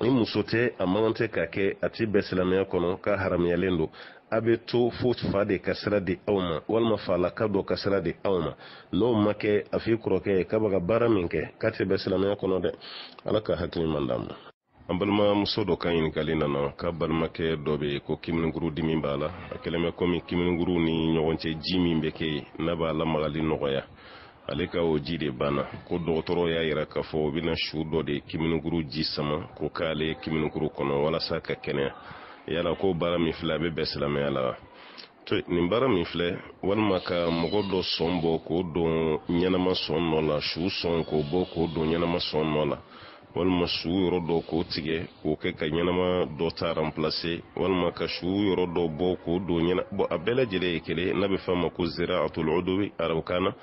i muso tɛ a man kan tɛ ka kɛ a ti bɛɛ silamɛya kɔnɔ ka haramuyalen don a bɛ to fo fa de ka sira di aw ma walima falaka dɔ ka sira di aw ma n'o ma kɛ a f'i kɔrɔkɛ ye k'a bɛ ka baara min kɛ k'a tɛ bɛɛ silamɛya kɔnɔ dɛ ala ka hakili man d'a ma an balimamuso dɔ ka ɲininkali nana k'a balimakɛ dɔ bɛ yen ko kiminiguru dimi b'a la a kɛlen bɛ komi kiminiguru ni ɲɔgɔn cɛ ji min bɛ kɛ yen n'a b'a lamagali nɔgɔya ale ka o ji de banna ko dɔgɔtɔrɔ y'a yira k'a fɔ o bɛna su dɔ de kiminiguru ji sama ko k'ale kiminiguru kɔnɔ walasa ka kɛnɛya yala ko baara min filɛ a bɛ bɛn silamɛya la nin baara min filɛ walima ka mɔgɔ dɔ sɔn bɔ k'o don ɲɛnama sɔn nɔ la su sɔn k'o bɔ k'o don ɲɛnama sɔn nɔ la walima su yɔrɔ dɔ k'o tigɛ k'o kɛ ka ɲɛnama dɔ ta remplacer walima ka su yɔrɔ dɔ bɔ k'o don bon a bɛɛ lajɛlen ye kelen n'a bɛ f'a ma ko ziraatul udwi arabukan na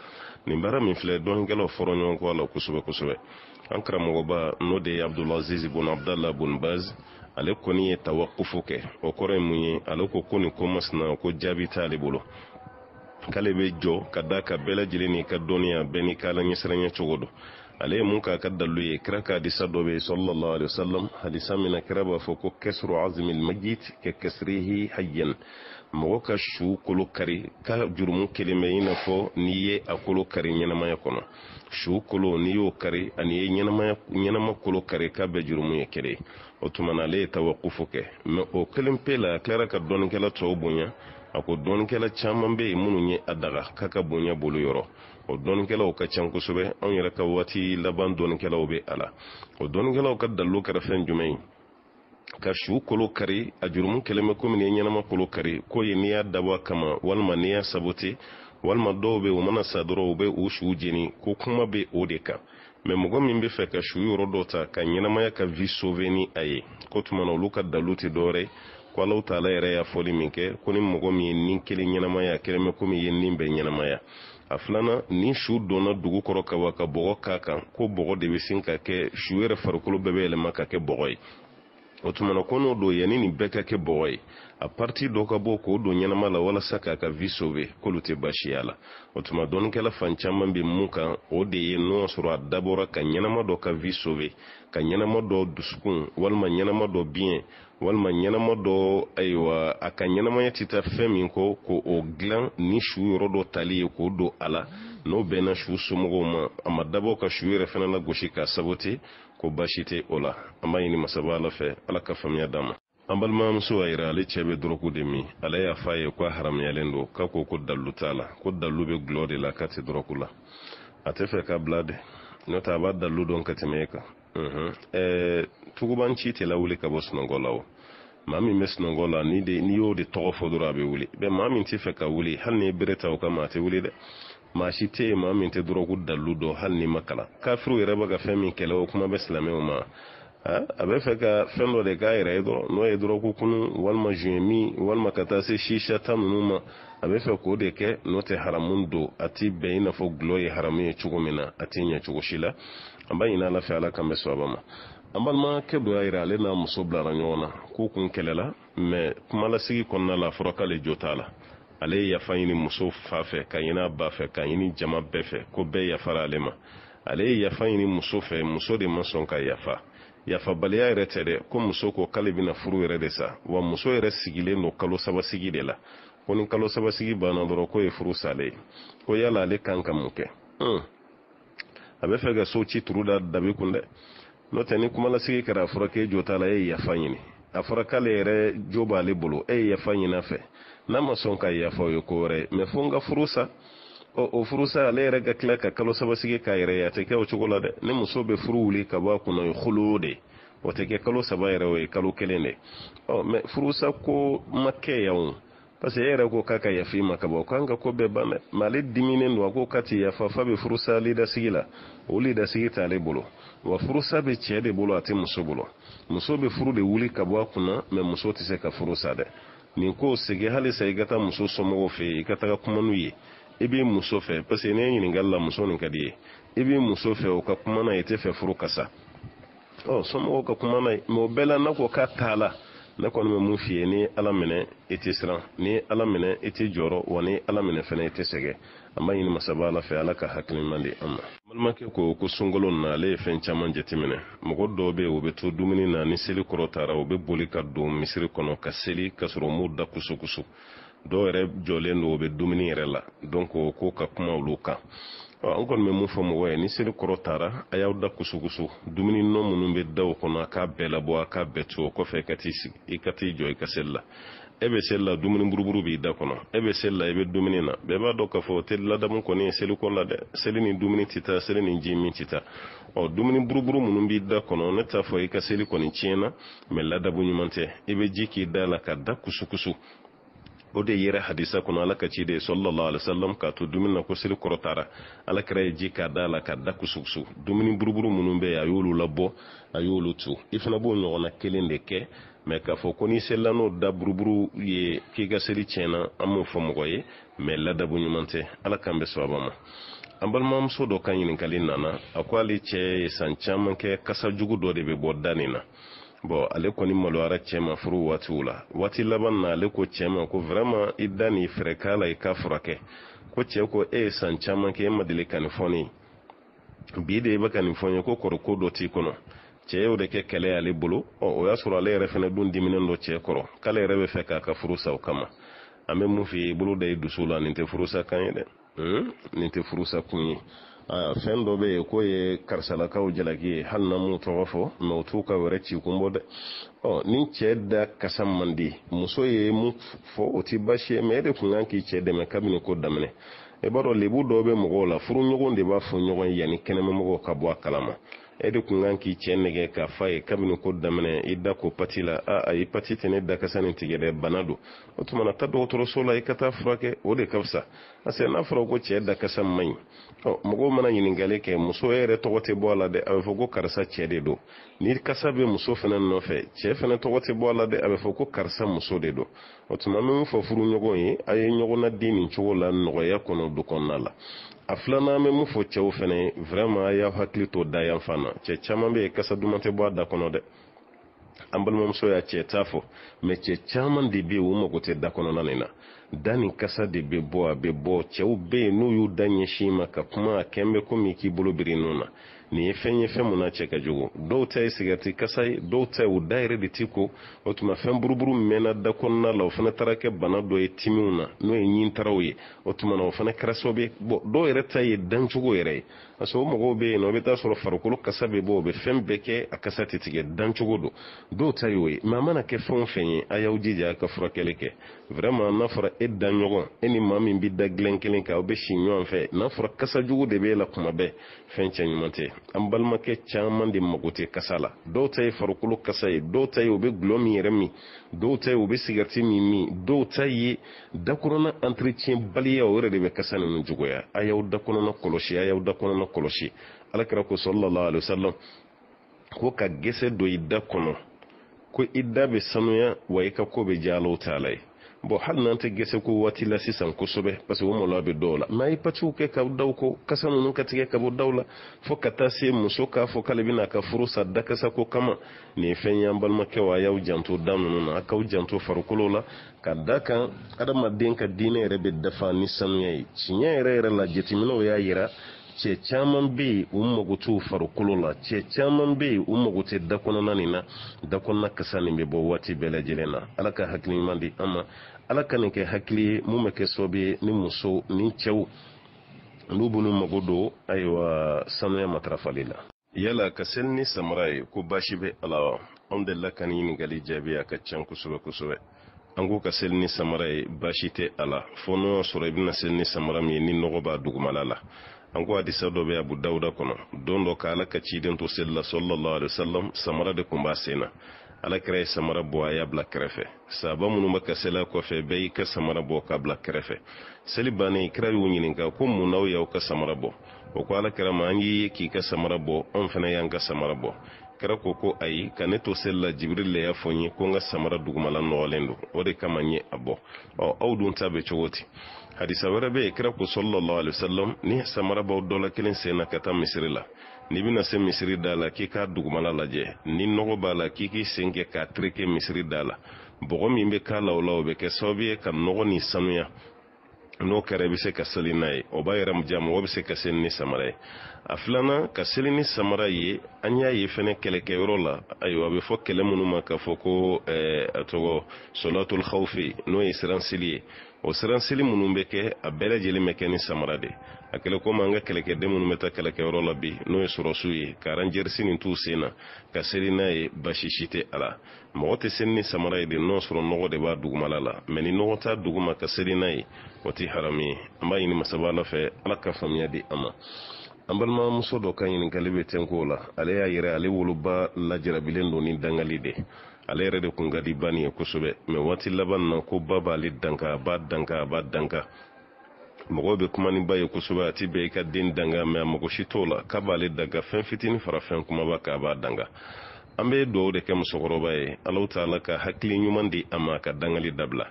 nin baara min filɛ dɔnkɛlaw fɔra ɲɔgɔn kɔ a la kosɛbɛ kosɛbɛ an karamɔgɔba n'o de ye abdulaziz bun abdallah bun baz ale kɔni ye tawakufu kɛ o kɔrɔ ye mun ye ale ko nin ko masina ko jaabi t'ale bolo k'ale bɛ jɔ ka da ka bɛɛ lajɛlen n'i ka dɔnniya bɛɛ n'i ka ɲɛsiranya cogo don ale ye mun k'a ka dalu ye kira ka hadisa dɔ bɛ sallallahu alaihi wasallam hadisa min na kira b'a fɔ ko kasru azmil majid ka kasrihi hayyan mɔgɔ ka su kolo kari ka jurumu kelen bɛ i n'a fɔ n'i ye a kolo kari ɲɛnamaya kɔnɔ su kolo n'i y'o kari ani ye ɲɛnama kolo kari k'a bɛɛ jurumu ye kelen o tuma na ale ye tawakufu kɛ mais o kelen pe la a tilara ka dɔnnikɛla tɔw bonya a ko dɔnnikɛla caman bɛ yen minnu ye a daga k'a ka bonya bolo yɔrɔ o dɔnnikɛlaw ka can kosɛbɛ anw yɛrɛ ka waati laban dɔnnikɛlaw bɛ a la o dɔnnikɛlaw ka dalilu kɛra fɛn jumɛn ye ka su kolo kari a jurumu kelen bɛ komi ni ye ɲɛnama kolo kari ko ye n'i y'a dabɔ a kama walima n'i y'a sabote walima dɔw bɛ u mana sa dɔrɔn u bɛ u su jeni ko kuma bɛ o de kan mais mɔgɔ min bɛ fɛ ka su yɔrɔ dɔ ta ka ɲɛnamaya ka vie sauver ni a ye ko tuma na olu ka dalilu tɛ dɔwɛrɛ ko Alahu Taala yɛrɛ y'a fɔli min kɛ ko ni mɔgɔ min ye nin kelen ɲɛnamaya a kɛlen bɛ komi i ye nin bɛɛ ɲɛnamaya a filanan ni su donna dugu kɔrɔ ka wa ka bɔgɔ k'a kan ko bɔgɔ de bɛ sin ka kɛ su yɛrɛ farikolo bɛɛ bɛ yɛlɛma ka kɛ bɔgɔ ye o tuma na ko n'o don yanni nin bɛɛ ka kɛ bɔgɔ ye a parti dɔ ka bɔ k'o don ɲɛnama la walasa k'a ka vie sauver k'olu tɛ baasi y'a la o tuma dɔnnikɛla fan caman bɛ mun kan o de ye n'o sɔrɔ a dabɔra ka ɲɛnama dɔ ka vie sauver ka ɲɛnama dɔ dusukun walima ɲɛnama dɔ biɲɛ walima ɲɛnama dɔ ayiwa a ka ɲɛnamaya tɛ taa fɛn min kɔ k'o dilan ni su yɔrɔ dɔ tali ye k'o don a la n'o bɛnna su somɔgɔw ma a ma dabɔ ka su yɛrɛ fana lagosi k'a sabote ko baasi tɛ o la an b'a ɲini masaba ala fɛ ala ka faamuya d'an ma an balimamuso a yira ale cɛ bɛ dɔrɔku de min ale y'a f'a ye ko a haramuyalen don k'a ko dalu t'a la ko dalu bɛ gulɔ de la k'a tɛ dɔrɔku la a tɛ fɛ k'a bila dɛ n'o tɛ a b'a dalu dɔn ka tɛmɛ e kan tuguban ci tɛ lawuli ka bɔ sunɔgɔ la o maa min bɛ sunɔgɔ la n'i y'o de tɔgɔ fɔ dɔrɔn a bɛ wuli mais maa min tɛ fɛ ka wuli hali ni ye bere ta o kama a tɛ wuli dɛ maa si tɛ yen maa min tɛ dɔrɔku dalu dɔn hali ni ma kalan kafiru yɛrɛ bɛ ka fɛn min kɛlɛ o kuma bɛ silamɛw ma a bɛ fɛ ka fɛn dɔ de k'a yɛrɛ ye dɔrɔn n'o ye dɔrɔku kunu walima juɲɛmi walima ka taa se shisha ta ninnu ma a bɛ fɛ k'o de kɛ n'o tɛ haramu don a ti bɛn i n'a fɔ gulɔ ye haramu ye cogo min na a ti ɲɛ cogo si la an b'a ɲini ala fɛ ala kan bɛ sɔn a ma an balimakɛ dɔ y'a yira ale n'a muso bilara ɲɔgɔn na k'u kun kɛlɛla mais kumalasigi kɔnɔna la a fɔra k'ale jo t'a la ale ye yafa ɲini muso fa fɛ ka ɲini a ba fɛ ka ɲini jama bɛɛ fɛ ko bɛɛ yafara ale ma ale ye yafa ɲini muso fɛ muso de ma sɔn ka yafa yafabaliya yɛrɛ tɛ dɛ ko muso ko k'ale bɛna furu yɛrɛ de sa wa muso yɛrɛ sigilen don kalo saba sigi de la ko ni kalo saba sigi banna dɔrɔn ko ye furu sale ye ko yala ale kan ka mun kɛ a bɛ fɛ ka so ci turu da dabi kun dɛ n'o tɛ ni kumalasigi kɛra a fɔra k'e jo t'a la e ye yafa ɲini a fɔra k'ale yɛrɛ jo b'ale bolo e ye yafa ɲini a fɛ n'a ma sɔn ka yafa o ye ko wɛrɛ mais fo n ka furu sa o furu sa ale yɛrɛ ka tila ka kalo saba sigi k'a yɛrɛ ye a tɛ kɛ o cogo la dɛ ni muso bɛ furu wuli ka bɔ a kunna o ye khulu de o tɛ kɛ kalo saba yɛrɛ o ye kalo kelen de mais furusa ko ma kɛ yan o parce que yɛrɛ ko k'a ka yafa i ma ka bɔ k'an ka ko bɛɛ ban dɛ mais ale diminen don a ko k'a ti yafa fa bɛ furusa lidasigi la o lidasigi t'ale bolo wa furusa bɛ cɛ de bolo a tɛ muso bolo muso bɛ furu de wuli ka bɔ a kunna mais muso tɛ se ka furusa dɛ nin ko segi halisa i ka taa muso somɔgɔw fɛ yen i ka taga kuma n'u ye i b'i muso fɛ parce que ne ɲininkali la muso nin ka di ye i b'i muso fɛ o ka kuma na i tɛ fɛ furu kasa somɔgɔw ka kuma na mais o bɛɛ la n'a ko k'a t'a la ne kɔni bɛ mun f'i ye ni ala minɛ i tɛ siran ni ala minɛ i tɛ jɔrɔ wa ni ala minɛ fana i tɛ sɛgɛn an b'a ɲini masaba ala fɛ ala ka hakilima di an ma balimakɛ ko sunkalo na ale ye fɛn caman jateminɛ mɔgɔ dɔw bɛ yen o bɛ to dumuni na ni seli kɔrɔ taara o bɛ boli ka don misiri kɔnɔ ka seli ka sɔrɔ m'u da kusukusu dɔw yɛrɛ jɔlen don o bɛ dumuni yɛrɛ la donc ko ka kuma olu kan an kɔni bɛ mun fɔ mɔgɔ ye ni seli kɔrɔ taara a y'aw da kusukusu dumuni nɔ minnu bɛ da o kɔnɔ a k'a bɛɛ labɔ a k'a bɛɛ to o kɔfɛ i ka t'i jɔ i ka seli la e bɛ seli la dumuni buruburu b'i da kɔnɔ e bɛ seli la i bɛ dumuni na bɛɛ b'a dɔn k'a fɔ o tɛ ladamu kɔni ye seli kɔ la dɛ seli ni dumuni tɛ taa seli ni ji min tɛ taa dumuni buruburu minnu b'i da kɔnɔ ne t'a fɔ i ka seli kɔni tiɲɛna mais ladabu ɲuman tɛ i bɛ ji k'i da la ka da kusukusu o de yɛrɛ hadisa kɔnɔ ala ka ci de sallallahu alaihi wasallam k'a to dumuni na ko seli kɔrɔ taara ala kɛra ye ji k'a da la ka da kusukusu dumuni buruburu minnu bɛ yen a y'olu labɔ a y'olu tu i fana b'o ɲɔgɔnna kelen de kɛ mais k'a fɔ ko ni selila n'o da buruburu ye k'i ka seli tiɲɛna an m'o fɔ mɔgɔ ye mais ladabu ɲuman tɛ ala k'an bɛ sababa ma an balimamuso dɔ ka ɲininkali nana a ko ale cɛ ye san caman kɛ kasa jugu dɔ de bɛ bɔ da nin na ale kɔni maloyara cɛ ma furu waatiw la waati laban na ale ko cɛ ma ko vraiment i da ni fɛrɛ k'a la i k'a furakɛ ko cɛ ko e ye san caman kɛ e ma deli ka nin fɔ ne ye bi de i bɛ ka nin fɔ n ye ko kɔrɔ ko dɔ t'i kɔnɔ cɛ y'o de kɛ kɛlɛ y'ale bolo o y'a sɔrɔ ale yɛrɛ fana dun diminen dɔ cɛ kɔrɔ k'ale yɛrɛ bɛ fɛ k'a ka furu sa o kama an bɛ mun f'i ye i bolo da i dusu la nin tɛ furusa kan ye dɛ nin tɛ furusa kun ye fɛn dɔ bɛ yen k'o ye karisalakaw jalaki ye hali na m'u tɔgɔ fɔ mais u t'u ka wɛrɛ ci kun bɔ dɛ ni cɛ da kasa man di muso ye mun fɔ o ti baasi ye mais e de kun kan k'i cɛ dɛmɛ kabini ko daminɛ i b'a dɔn lebu dɔw bɛ mɔgɔw la furuɲɔgɔn de b'a fɔ ɲɔgɔn ye yanni kɛnɛmamɔgɔw ka bɔ a kalama e de kun kan k'i cɛ nɛgɛ k'a fa ye kabini ko daminɛ i da ko pati la ayi pati tɛ ne da kasa nin tigɛ dɛ bana don o tuma na taa dɔgɔtɔrɔso la i ka taa furakɛ o de ka fisa parce que n'a fɔra ko cɛ da kasa man ɲi mɔgɔw mana ɲininkali kɛ muso yɛrɛ tɔgɔ tɛ bɔ a la dɛ a bɛ fɔ ko karisa cɛ de don ni kasa bɛ muso fana nɔfɛ cɛ fana tɔgɔ tɛ bɔ a la dɛ a bɛ fɔ ko karisa muso de don o tuma an bɛ min fɔ furuɲɔgɔn ye a ye ɲɔgɔn na di nin cogo la nɔgɔya kɔnɔ du kɔnɔna la a filanan an bɛ mun fɔ cɛw fana ye vraiment a y'aw hakili to da yan fan na cɛ caman bɛ yen kasa duman tɛ bɔ a da kɔnɔ dɛ an balimamuso y'a cɛ t'a fɔ mais cɛ caman de bɛ yen u mago tɛ da kɔnɔna nin na da nin kasa de bɛ bɔ a bɛ bɔ cɛw bɛ yen n'u y'u da ɲɛsin ma ka kuma a kɛn bɛ komi k'i bolo biri nun na nin ye fɛn mun na cɛ ka jugu dɔw ta ye sigarati kasa ye dɔw ta ye o da yɛrɛ de ti ko o tuma fɛn buruburu mɛnna da kɔnɔna la o fana taara kɛ bana dɔ ye timiw na n'o ye ɲintaraw ye o tuma na o fana kɛra sababu ye dɔw yɛrɛ ta ye dancogo yɛrɛ ye parce que o mɔgɔw bɛ yen nɔ i bɛ taa sɔrɔ farikolo kasa bɛ bɔ o bɛ fɛn bɛɛ kɛ a kasa tɛ tigɛ dancogo don dɔw ta y'o ye mais a mana kɛ fɛn o fɛn ye a y'aw jija a ka furakɛli kɛ vraiment n'a fɔra e da ɲɔgɔn e ni maa min bɛ da dilan kelen kan aw bɛ si ɲɔgɔn fɛ n'a fɔra kasa jugu de bɛ e la kuma bɛɛ fɛn cɛ ɲuman tɛ an balimakɛ caman de mago tɛ kasa la dɔw ta ye farikolo kasa ye dɔw ta ye u bɛ gulɔ min yɛrɛ min dɔw ta ye u bɛ sigarati min dɔw ta ye dakɔnɔna entretien baliya o yɛrɛ de bɛ kasa ninnu juguya a y'aw dakɔnɔna kɔlɔsi a y'aw dakɔnɔna kɔlɔsi alakira ko sallallahu alaihi wasallam ko ka gɛsɛ don i da kɔnɔ ko i da bɛ sanuya wa i ka ko bɛ diya Alahu taala ye bon hali n'an tɛ gɛsɛ ko waati la sisan kosɛbɛ parce que o maloya bɛ dɔw la mais a ye patiw kɛ ka daw ko kasa ninnu ka tigɛ ka bɔ daw la fo ka taa se muso k'a fɔ k'ale bɛna a ka furu sa dakasa ko kama nin ye fɛn ye an balimakɛw a y'aw janto da ninnu na a k'aw janto farikolo la ka da kan adamaden ka diinɛ yɛrɛ bɛ dafa ni sanuya ye tiɲɛ yɛrɛ la jateminɛw y'a yira cɛ caman bɛ yen u mago t'u farikolo la cɛ caman bɛ yen u mago tɛ da kɔnɔna nin na da kɔnɔna kasa nin bɛ bɔ waati bɛɛ lajɛlen na ala ka hakili ɲuman di an ma ala ka nin kɛ hakili ye mun bɛ kɛ sababu ye ni muso ni cɛw n'u b'u mago don ayiwa sanuya matarafali la yala ka seli ni samara ye ko baasi bɛ ala wa anw delila ka nin ɲininkali jaabi a ka can kosɛbɛ kosɛbɛ an ko ka seli ni samara ye baasi tɛ a la fo n'o y'a sɔrɔ i bɛna seli ni samara min ye ni nɔgɔ b'a dugumala la an ko hadisa dɔ bɛ Abu Dawuda kɔnɔ don dɔ ka ala ka ciden to seli la sallallahu alaihi wasallam samara de kun b'a sen na ala kira samara bɔ a y'a bila kɛrɛfɛ sahaba minnu bɛ ka seli kɔfɛ bɛɛ y'i ka samara bɔ k'a bila kɛrɛfɛ seli bannen kira y'u ɲininka ko mun n'aw y'aw ka samara bɔ o ko ala kira ma an y'i ye k'i ka samara bɔ anw fana y'an ka samara bɔ kira ko ayi ka ne to seli la Jibril le y'a fɔ n ye ko n ka samara dugumala nɔgɔlen don o de kama n ye a bɔ aw dun ta bɛ cogo di hadisa wɛrɛ bɛ yen kira ko sallallahu alaihi wasallam ni samara b'aw dɔ la kelen sen na ka taa misiri la n'i bɛna se misiri da la k'i k'a dugumala lajɛ ni nɔgɔ b'a la k'i k'i sen kɛ k'a tereke misiri da la bɔgɔ min bɛ k'a la o la o bɛ kɛ sababu ye ka nɔgɔ ni sanuya n'o kɛra i bɛ se ka seli n'a ye o b'a yɛrɛ ja mɔgɔ bɛ se ka seli ni samara ye a filanan ka seli ni samara ye an y'a ye fɛnɛ kɛlɛkɛyɔrɔ la ayiwa a bɛ fɔ kɛlɛ minnu ma k'a fɔ ko a tɔgɔ solatul khawfi n'o ye siran seli ye o siran seli minnu bɛ kɛ a bɛɛ lajɛlen bɛ kɛ ni samara de a kɛlɛ komi an ka kɛlɛkɛden minnu bɛ taa kɛlɛkɛyɔrɔ la bi n'o ye sɔrɔsiw ye ka aranjɛrisi nin t'u sen na ka seli n'a ye basi si tɛ a la mɔgɔ tɛ seli ni samara ye de n'o sɔrɔ nɔgɔ de b'a dugumala la mɛ ni nɔgɔ t'a duguma ka seli n'a ye o tɛ haramu ye an b'a ɲini masaba ala fɛ ala ka faamuya di an ma an balimamuso dɔ ka ɲininkali bɛ tɛnko la ale y'a yɛrɛ ale woloba lajarabilen don ni dangali de ale yɛrɛ de kun ka di ba nin ye kosɛbɛ mɛ waati laban na ko ba b'ale danka a b'a danka mɔgɔw bɛ kuma ni ba ye kosɛbɛ a ti bɛɛ i ka den danga mɛ a mago si t'o la k'a b'ale daga fɛn fitinin fara fɛn kumaba k'a b'a danga an bɛ dugawu de kɛ musokɔrɔba ye Alahu Taala ka hakili ɲuman di a ma ka dangali dabila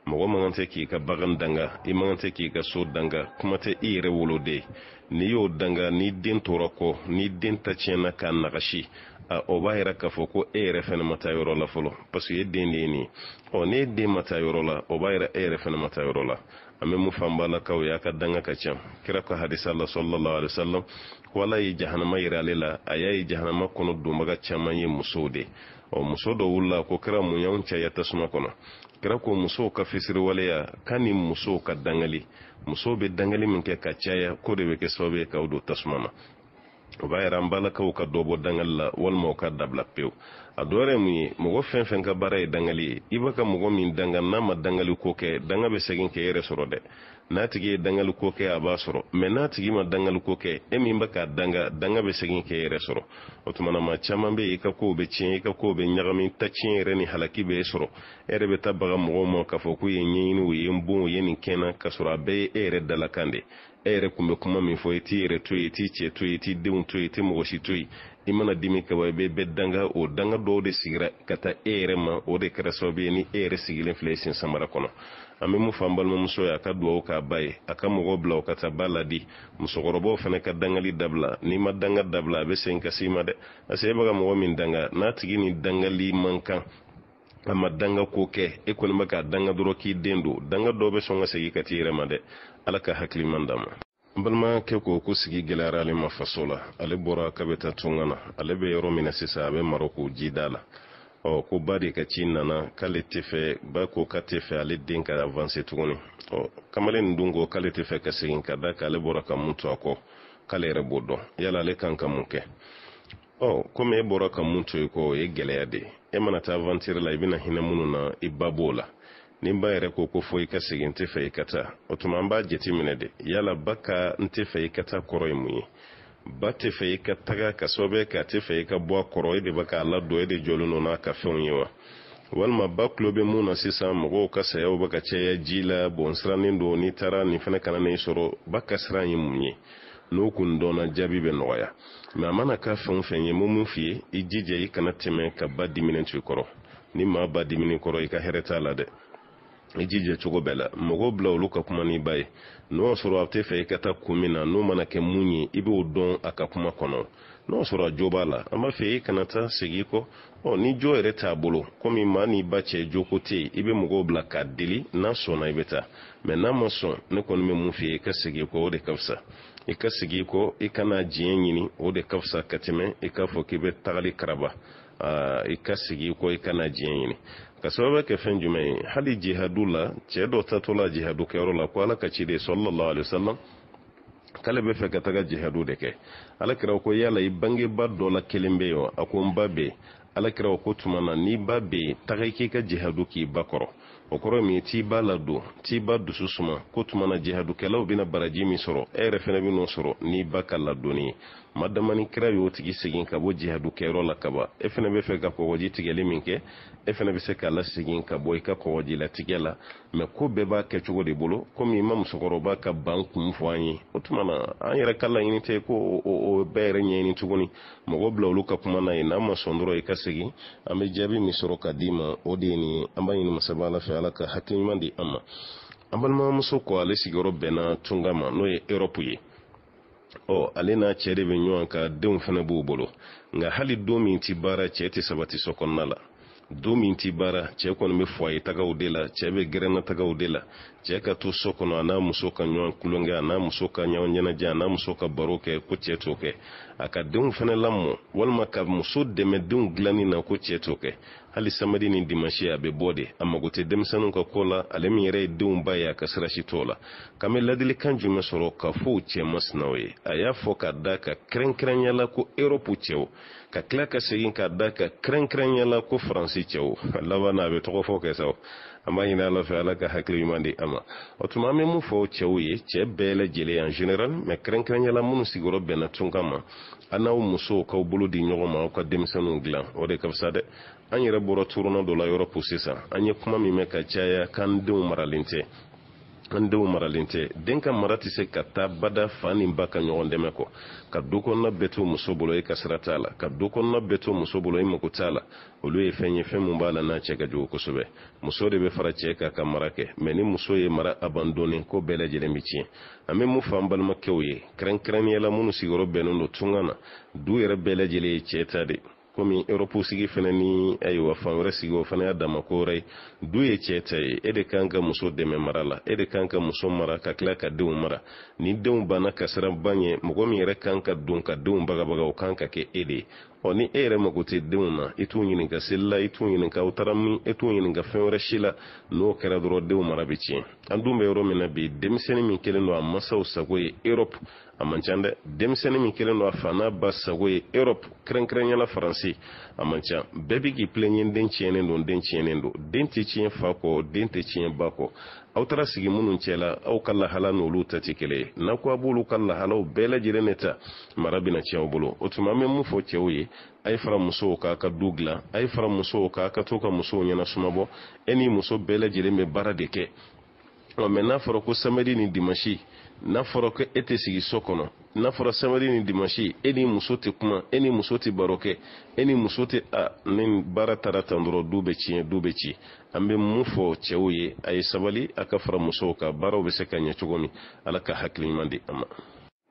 mɔgɔ man kan tɛ k'i ka bagan danga i man kan tɛ k'i ka so danga kuma tɛ i yɛrɛ woloden n'i y'o danga ni den tora kɔ ni den ta tiɲɛna k'a nagasi o b'a yɛrɛ k'a fɔ ko e yɛrɛ fɛnɛ ma taa yɔrɔ la fɔlɔ parce que e den de ye nin ye ne den ma taa yɔrɔ la o b'a yɛrɛ e yɛrɛ fɛnɛ ma taa yɔrɔ la an bɛ mun fɔ an balakaw ye a ka danga ka ca kira ka hadisa la sallallahu alaihi wasallam ko ala ye jahanama yira ale la a y'a ye jahanama kɔnɔ donbaga caman ye musow de muso dɔ wulila ko kira mun y'anw caya tasuma kɔnɔ kira ko musow ka fisiriwaleya ka ni musow ka dangali musow bɛ dangali min kɛ ka caya ko de bɛ kɛ sababu ye k'aw don tasuma na o b'a yɛrɛ an balakaw ka dɔ bɔ dangali la walima u ka dabila pewu a dɔ wɛrɛ mun ye mɔgɔ fɛn fɛn ka baara ye dangali ye i b'a ka mɔgɔ min danga n'a ma dangali ko kɛ danga bɛ segin kɛ yɛrɛ sɔrɔ dɛ n'a tigi ye dangali ko kɛ a b'a sɔrɔ mɛ n'a tigi ma dangali ko kɛ e min bɛ ka danga bɛ segin kɛ yɛrɛ sɔrɔ o tuma na maa caman bɛ yen i ka kow bɛ tiɲɛ i ka kow bɛ ɲagami ta tiɲɛ yɛrɛ ni halaki bɛ e sɔrɔ e yɛrɛ bɛ taa baga mɔgɔw ma k'a fɔ k'u ye ɲɛɲini u ye n bon u ye nin kɛnɛ k'a sɔrɔ a bɛɛ ye e yɛrɛ dalakan de e yɛrɛ kun bɛ kuma min fɔ i t'i yɛrɛ to yen i t'i cɛ to yen i t'i denw to yen i t'i mɔgɔ si to yen i mana dimi kaba i bɛ danga o danga dɔw de sigira ka taa e yɛrɛ ma o de kɛra sababu ye ni e yɛrɛ sigilen filɛ sen samara kɔnɔ an bɛ mun fɔ an balimamuso ye a ka dugawu k'a ba ye a ka mɔgɔw bila o ka taa ba ladi musokɔrɔbaw fana ka dangali dabila n'i ma danga dabila a bɛ segin ka s'i ma dɛ parce que e bɛ ka mɔgɔ min danga n'a tigi ni dangali man kan a ma danga ko kɛ e kɔni bɛ k'a danga dɔrɔn k'i den don danga dɔw bɛ sɔn ka segin ka t'i yɛrɛ ma dɛ ala ka hakili man d'a ma n balimakɛ ko sigi gɛlɛyara ale ma faso la ale bɔra k'a bɛ taa tunga na ale bɛ yɔrɔ min na sisan a bɛ Marɔku jida la ko ba de ka ci nana k'ale tɛ fɛ ba ko k'a tɛ fɛ ale den ka avancer tuguni kamalen nin dun ko k'ale tɛ fɛ ka segin ka da k'ale bɔra ka mun to a kɔ k'ale yɛrɛ b'o dɔn yala ale kan ka mun kɛ komi e bɔra ka mun to i kɔ o ye gɛlɛya de e mana taa aventure la i bɛna hinɛ minnu na i ba b'o la ni ba yɛrɛ ko fo i ka segin n tɛ fɛ i ka taa o tuma an b'a jateminɛ de yala ba ka n tɛ fɛ i ka taa kɔrɔ ye mun ye ba tɛ fɛ i ka taga ka sababu kɛ a tɛ fɛ i ka bɔ a kɔrɔ e de bɛ k'a ladon e de jɔlen don n'a ka fɛnw ye wa walima ba tulo bɛ mun na sisan mɔgɔw ka sayaw bɛ ka caya ji la bɔnsirannen don n'i taara nin fana kana n'i sɔrɔ ba ka siran ye mun ye n'o kun dɔnna jaabi bɛ nɔgɔya mɛ a mana k'a fɛn o fɛn ye mun f'i ye i jija i kana tɛmɛ ka ba diminen to i kɔrɔ ni maa ba diminen kɔrɔ i ka hɛrɛ t'a la dɛ i jija cogo bɛɛ la mɔgɔw bila olu ka kuma n'i ba ye n'o y'a sɔrɔ a tɛ fɛ i ka taa kun min na n'o mana kɛ mun ye i b'o dɔn a ka kuma kɔnɔ n'o y'a sɔrɔ a jo b'a la an b'a fɛ i kana taa segin i kɔ ni jo yɛrɛ t'a bolo komi maa n'i ba cɛ joko tɛ yen i bɛ mɔgɔw bila k'a deli n'a sɔnna i bɛ taa mɛ n'a ma sɔn ne kɔni bɛ mun f'i ye i ka segin i kɔ o de ka fisa i ka segin i kɔ i kana diɲɛ ɲini o de ka fisa ka tɛmɛ i k'a fɔ k'i bɛ tagali karaba i ka segin i kɔ i kana diɲɛ ɲini ka sababu kɛ fɛn jumɛn ye hali jihadu la cɛ dɔ tatɔ la jihadu kɛyɔrɔ la ko ala ka ciden sallallahu alaihi wasallam k'ale bɛ fɛ ka taga jihadu de kɛ ala kira ko yala i bangeba dɔ la kelen bɛ yen a ko n ba bɛ ala kira ko tuma na n'i ba bɛ yen taga i k'i ka jihadu k'i ba kɔrɔ o kɔrɔ min t'i ba ladon t'i ba dusu suma ko tuma na jihadukɛlaw bɛna baraji min sɔrɔ e yɛrɛ fana bɛ n'o sɔrɔ n'i ba ka ladonni ye madamani kira yo tigi segin ka bo jihadu kero la kaba e fana be fe ka kogoji tigeli minke e fana be se ka la segin ka bo ka kogoji la tigela me ko be ba ke cogo de bolo comme imam sokoroba ka bankum foani otumana an yere kala inite ko o bere nyeni tuguni mo blawlu ka kuma na ina ma sondoro e ka segin ame jabi mi soro kadima odeni ambayini masabala fe alaka hakimandi amma ambal ma muso ko ale sigoro bena tungama no e Europe ye ale na chere be nyon ka deun fana bu bolo nga hali do minti bara chete sabati sokonnala do minti bara che ko me foye taga udela chebe gerena taga udela che ka to sokono ana muso ka nyon kulonga ana muso ka nyawnyana jana muso ka baroke ko chetoke aka deun fana lammo walma ka muso de me deun glani na ko chetoke hali samadi ni dimashi abe bode amma gote demsanu ka kola alemi yere deun baya ka sirashi tola kamel ladili kanju mesoro ka fu che masnawe aya fo ka daka krenkren yala ko Europe chew ka klaka segin ka daka krenkren yala ko France chew lawa na be to fo ke saw amma ina la fa alaka hakli mandi ama otuma me mu fo chew ye che bele jele en general me krenkren yala munu sigoro bena tungama anaw muso ka bulu di nyogoma ka demsanu glan o de kapsade an yɛrɛ bɔra turuna dɔ la Europe sisan an ye kuma min mɛ ka caya kan denw maralen tɛ an denw maralen tɛ den ka mara tɛ se ka taa bada fa ni ba ka ɲɔgɔn dɛmɛ kɔ ka du kɔnɔna bɛɛ to muso bolo e ka sira t'a la ka du kɔnɔna bɛɛ to muso bolo e mako t'a la olu ye fɛn ye fɛn min b'a la n'a cɛ ka jugu kosɛbɛ muso de bɛ fara cɛ kan ka mara kɛ mɛ ni muso ye mara abandonné ko bɛɛ lajɛlen bɛ tiɲɛ an bɛ mun fɔ an balimakɛw ye kɛrɛnkɛrɛnnenya la minnu sigiyɔrɔ bɛnnen don tunga na du yɛrɛ bɛɛ lajɛlen ye cɛ ta de komi Europe sigi fana ni ayiwa fan wɛrɛ sigi o fana y'a dama ko wɛrɛ du ye cɛ ta ye e de kan ka muso dɛmɛ mara la e de kan ka muso mara ka tila ka denw mara ni denw banna ka siran ban ye mɔgɔ min yɛrɛ kan ka don ka denw bagabaga o kan ka kɛ e de ye ni e yɛrɛ mago tɛ denw na i t'u ɲininka seli la i t'u ɲininka aw taara min e t'u ɲininka fɛn wɛrɛ si la n'o kɛra dɔrɔn denw mara bɛ tiɲɛ an dun bɛ yɔrɔ min na bi denmisɛnnin min kelen don a masaw sago ye Europe a man ca dɛ denmisɛnnin min kelen don a fa n'a ba sago ye Europe kɛrɛnkɛrɛnyala Faransi a man ca bɛɛ bɛ k'i plaignɛ den tiɲɛnen don den tiɲɛnen don den tɛ tiɲɛ fa kɔ den tɛ tiɲɛ ba kɔ aw taara sigi minnu cɛ la aw ka lahala n'olu ta tɛ kelen ye n'a ko a b'olu ka lahalaw bɛɛ lajɛlen de ta mara bɛna tiɲɛ aw bolo o tuma an bɛ mun fɔ cɛw ye a ye fara musow k'a ka du dilan a ye fara musow k'a ka to ka musow ɲɛna sumabɔ e ni muso bɛɛ lajɛlen bɛ baara de kɛ mɛ n'a fɔra ko samedi ni dimanche n'a fɔra ko e tɛ sigi so kɔnɔ n'a fɔra samedi ni dimanche e ni muso tɛ kuma e ni muso tɛ baro kɛ e ni muso tɛ ni baara taara tan dɔrɔn du bɛ tiɲɛ du bɛ ci an bɛ mun fɔ cɛw ye a ye sabali a ka fara musow kan baaraw bɛ se ka ɲɛ cogo min ala ka hakili ɲuman di a ma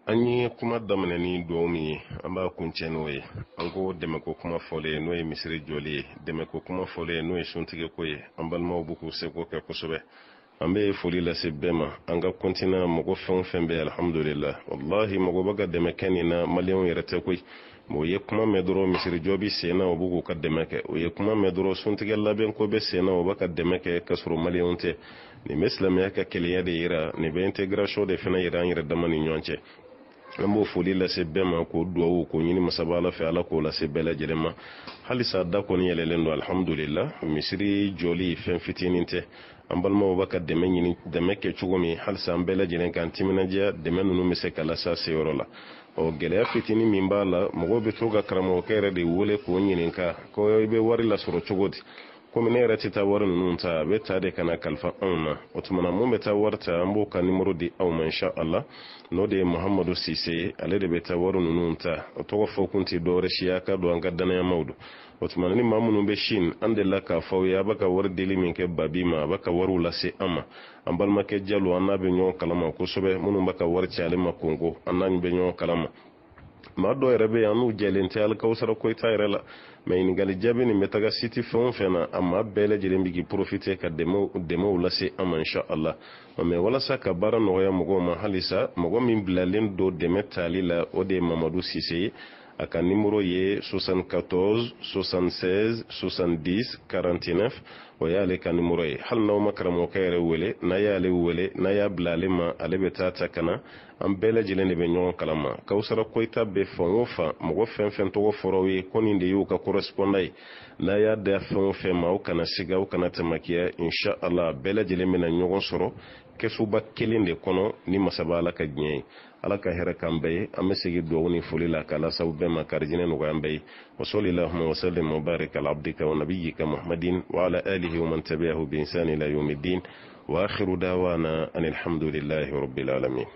an ye kuma daminɛ ni dugawu min ye an b'a kuncɛ n'o ye an ko dɛmɛko kuma fɔlen n'o ye misiri jɔli ye dɛmɛko kuma fɔlen n'o ye suntigiko ye an balimaw b'u k'u seko kɛ kosɛbɛ an bɛ foli lase bɛɛ ma an ka kontina mɔgɔ fɛn o fɛn bɛ alhamdulillah wallahi mɔgɔ bɛ ka dɛmɛ kɛ nin na maliyɛnw yɛrɛ tɛ koyi o ye kuma mɛn dɔrɔn misirijɔ bɛ sen na o b'u k'u ka dɛmɛ kɛ o ye kuma mɛn dɔrɔn suntigɛ labɛn ko bɛ sen na o bɛ ka dɛmɛ kɛ ka sɔrɔ maliyɛnw tɛ nin bɛ silamɛya ka kelenya de yira nin bɛ intégration de fana yira an yɛrɛ dama ni ɲɔgɔn cɛ an b'o foli lase bɛɛ ma k'o duwawu k'o ɲini masaba ala fɛ ala k'o lase bɛɛ lajɛlen ma halisa da kɔni yɛlɛlen don alhamdulillah misiri jɔli fɛn fitinin tɛ an balimaw b'a ka dɛmɛ ɲini dɛmɛ kɛ cogo min halisa an bɛɛ lajɛlen k'an timinadiya dɛmɛ ninnu bɛ se ka lasa seyɔrɔ la gɛlɛya fitinin min b'a la mɔgɔw bɛ to ka karamɔgɔkɛ yɛrɛ de wele k'o ɲininka ko i bɛ wari lasɔrɔ cogo di komi ne yɛrɛ tɛ taa wari ninnu ta a bɛ taa de ka na kalifa anw na o tumana mun bɛ taa wari ta an b'o ka nimero di aw ma insha Allah n'o de ye Muhamadu Sise ye ale de bɛ taa wari ninnu ta o tɔgɔ fɔ kun tɛ dɔwɛrɛ si y'a ka don an ka danayamaw don o tumana ni maa minnu bɛ Chine an delila k'a fɔ aw ye a bɛ ka wari deli min kɛ babi ma a bɛ ka wariw lase an ma an balimakɛ Jalo an n'a bɛ ɲɔgɔn kalama kosɛbɛ minnu bɛ ka wari ci ale ma Kongo an n'a bɛ ɲɔgɔn kalama maa dɔw yɛrɛ bɛ yen an n'u jɛlen tɛ Alikawusara Koyita yɛrɛ la mɛ ɲininkali jaabi nin bɛ taga siti fɛn o fɛn na a maa bɛɛ lajɛlen bɛ k'i profiter ka dɛmɛw lase an ma insha Allah mɛ walasa ka baara nɔgɔya mɔgɔw ma halisa mɔgɔ min bilalen don dɛmɛ tali la o de ye Mamadu Sise ye a ka nimero ye 74 76 70 49 o y'ale ka nimero ye hali n'aw ma karamɔgɔkɛ yɛrɛ wele n'a y'ale wele n'a y'a bila ale ma ale bɛ taa ka na an bɛɛ lajɛlen de bɛ ɲɔgɔn kalama Kawusara Koyita bɛ fan o fan mɔgɔ fɛn fɛn tɔgɔ fɔraw ye ko nin de y'u ka correspondant ye n'a y'a da fɛn o fɛn ma aw kana siga aw kana tamakiya insha Allah bɛɛ lajɛlen bɛna ɲɔgɔn sɔrɔ kɛsuba kelen de kɔnɔ ni masaba Ala ka diɲɛ ye Ala ka hɛrɛ k'an bɛɛ ye an bɛ segin dugawu ni foli la k'a lase aw bɛɛ ma karijinɛ nɔgɔya an bɛɛ ye wa sallallahumma wa sallim wa barik ala abdika wa nabiyyika Muhammadin wa ala alihi wa man tabi'ahu bi ihsan ila yawmiddin wa akhiru da'wana anil hamdulillahi rabbil alamin.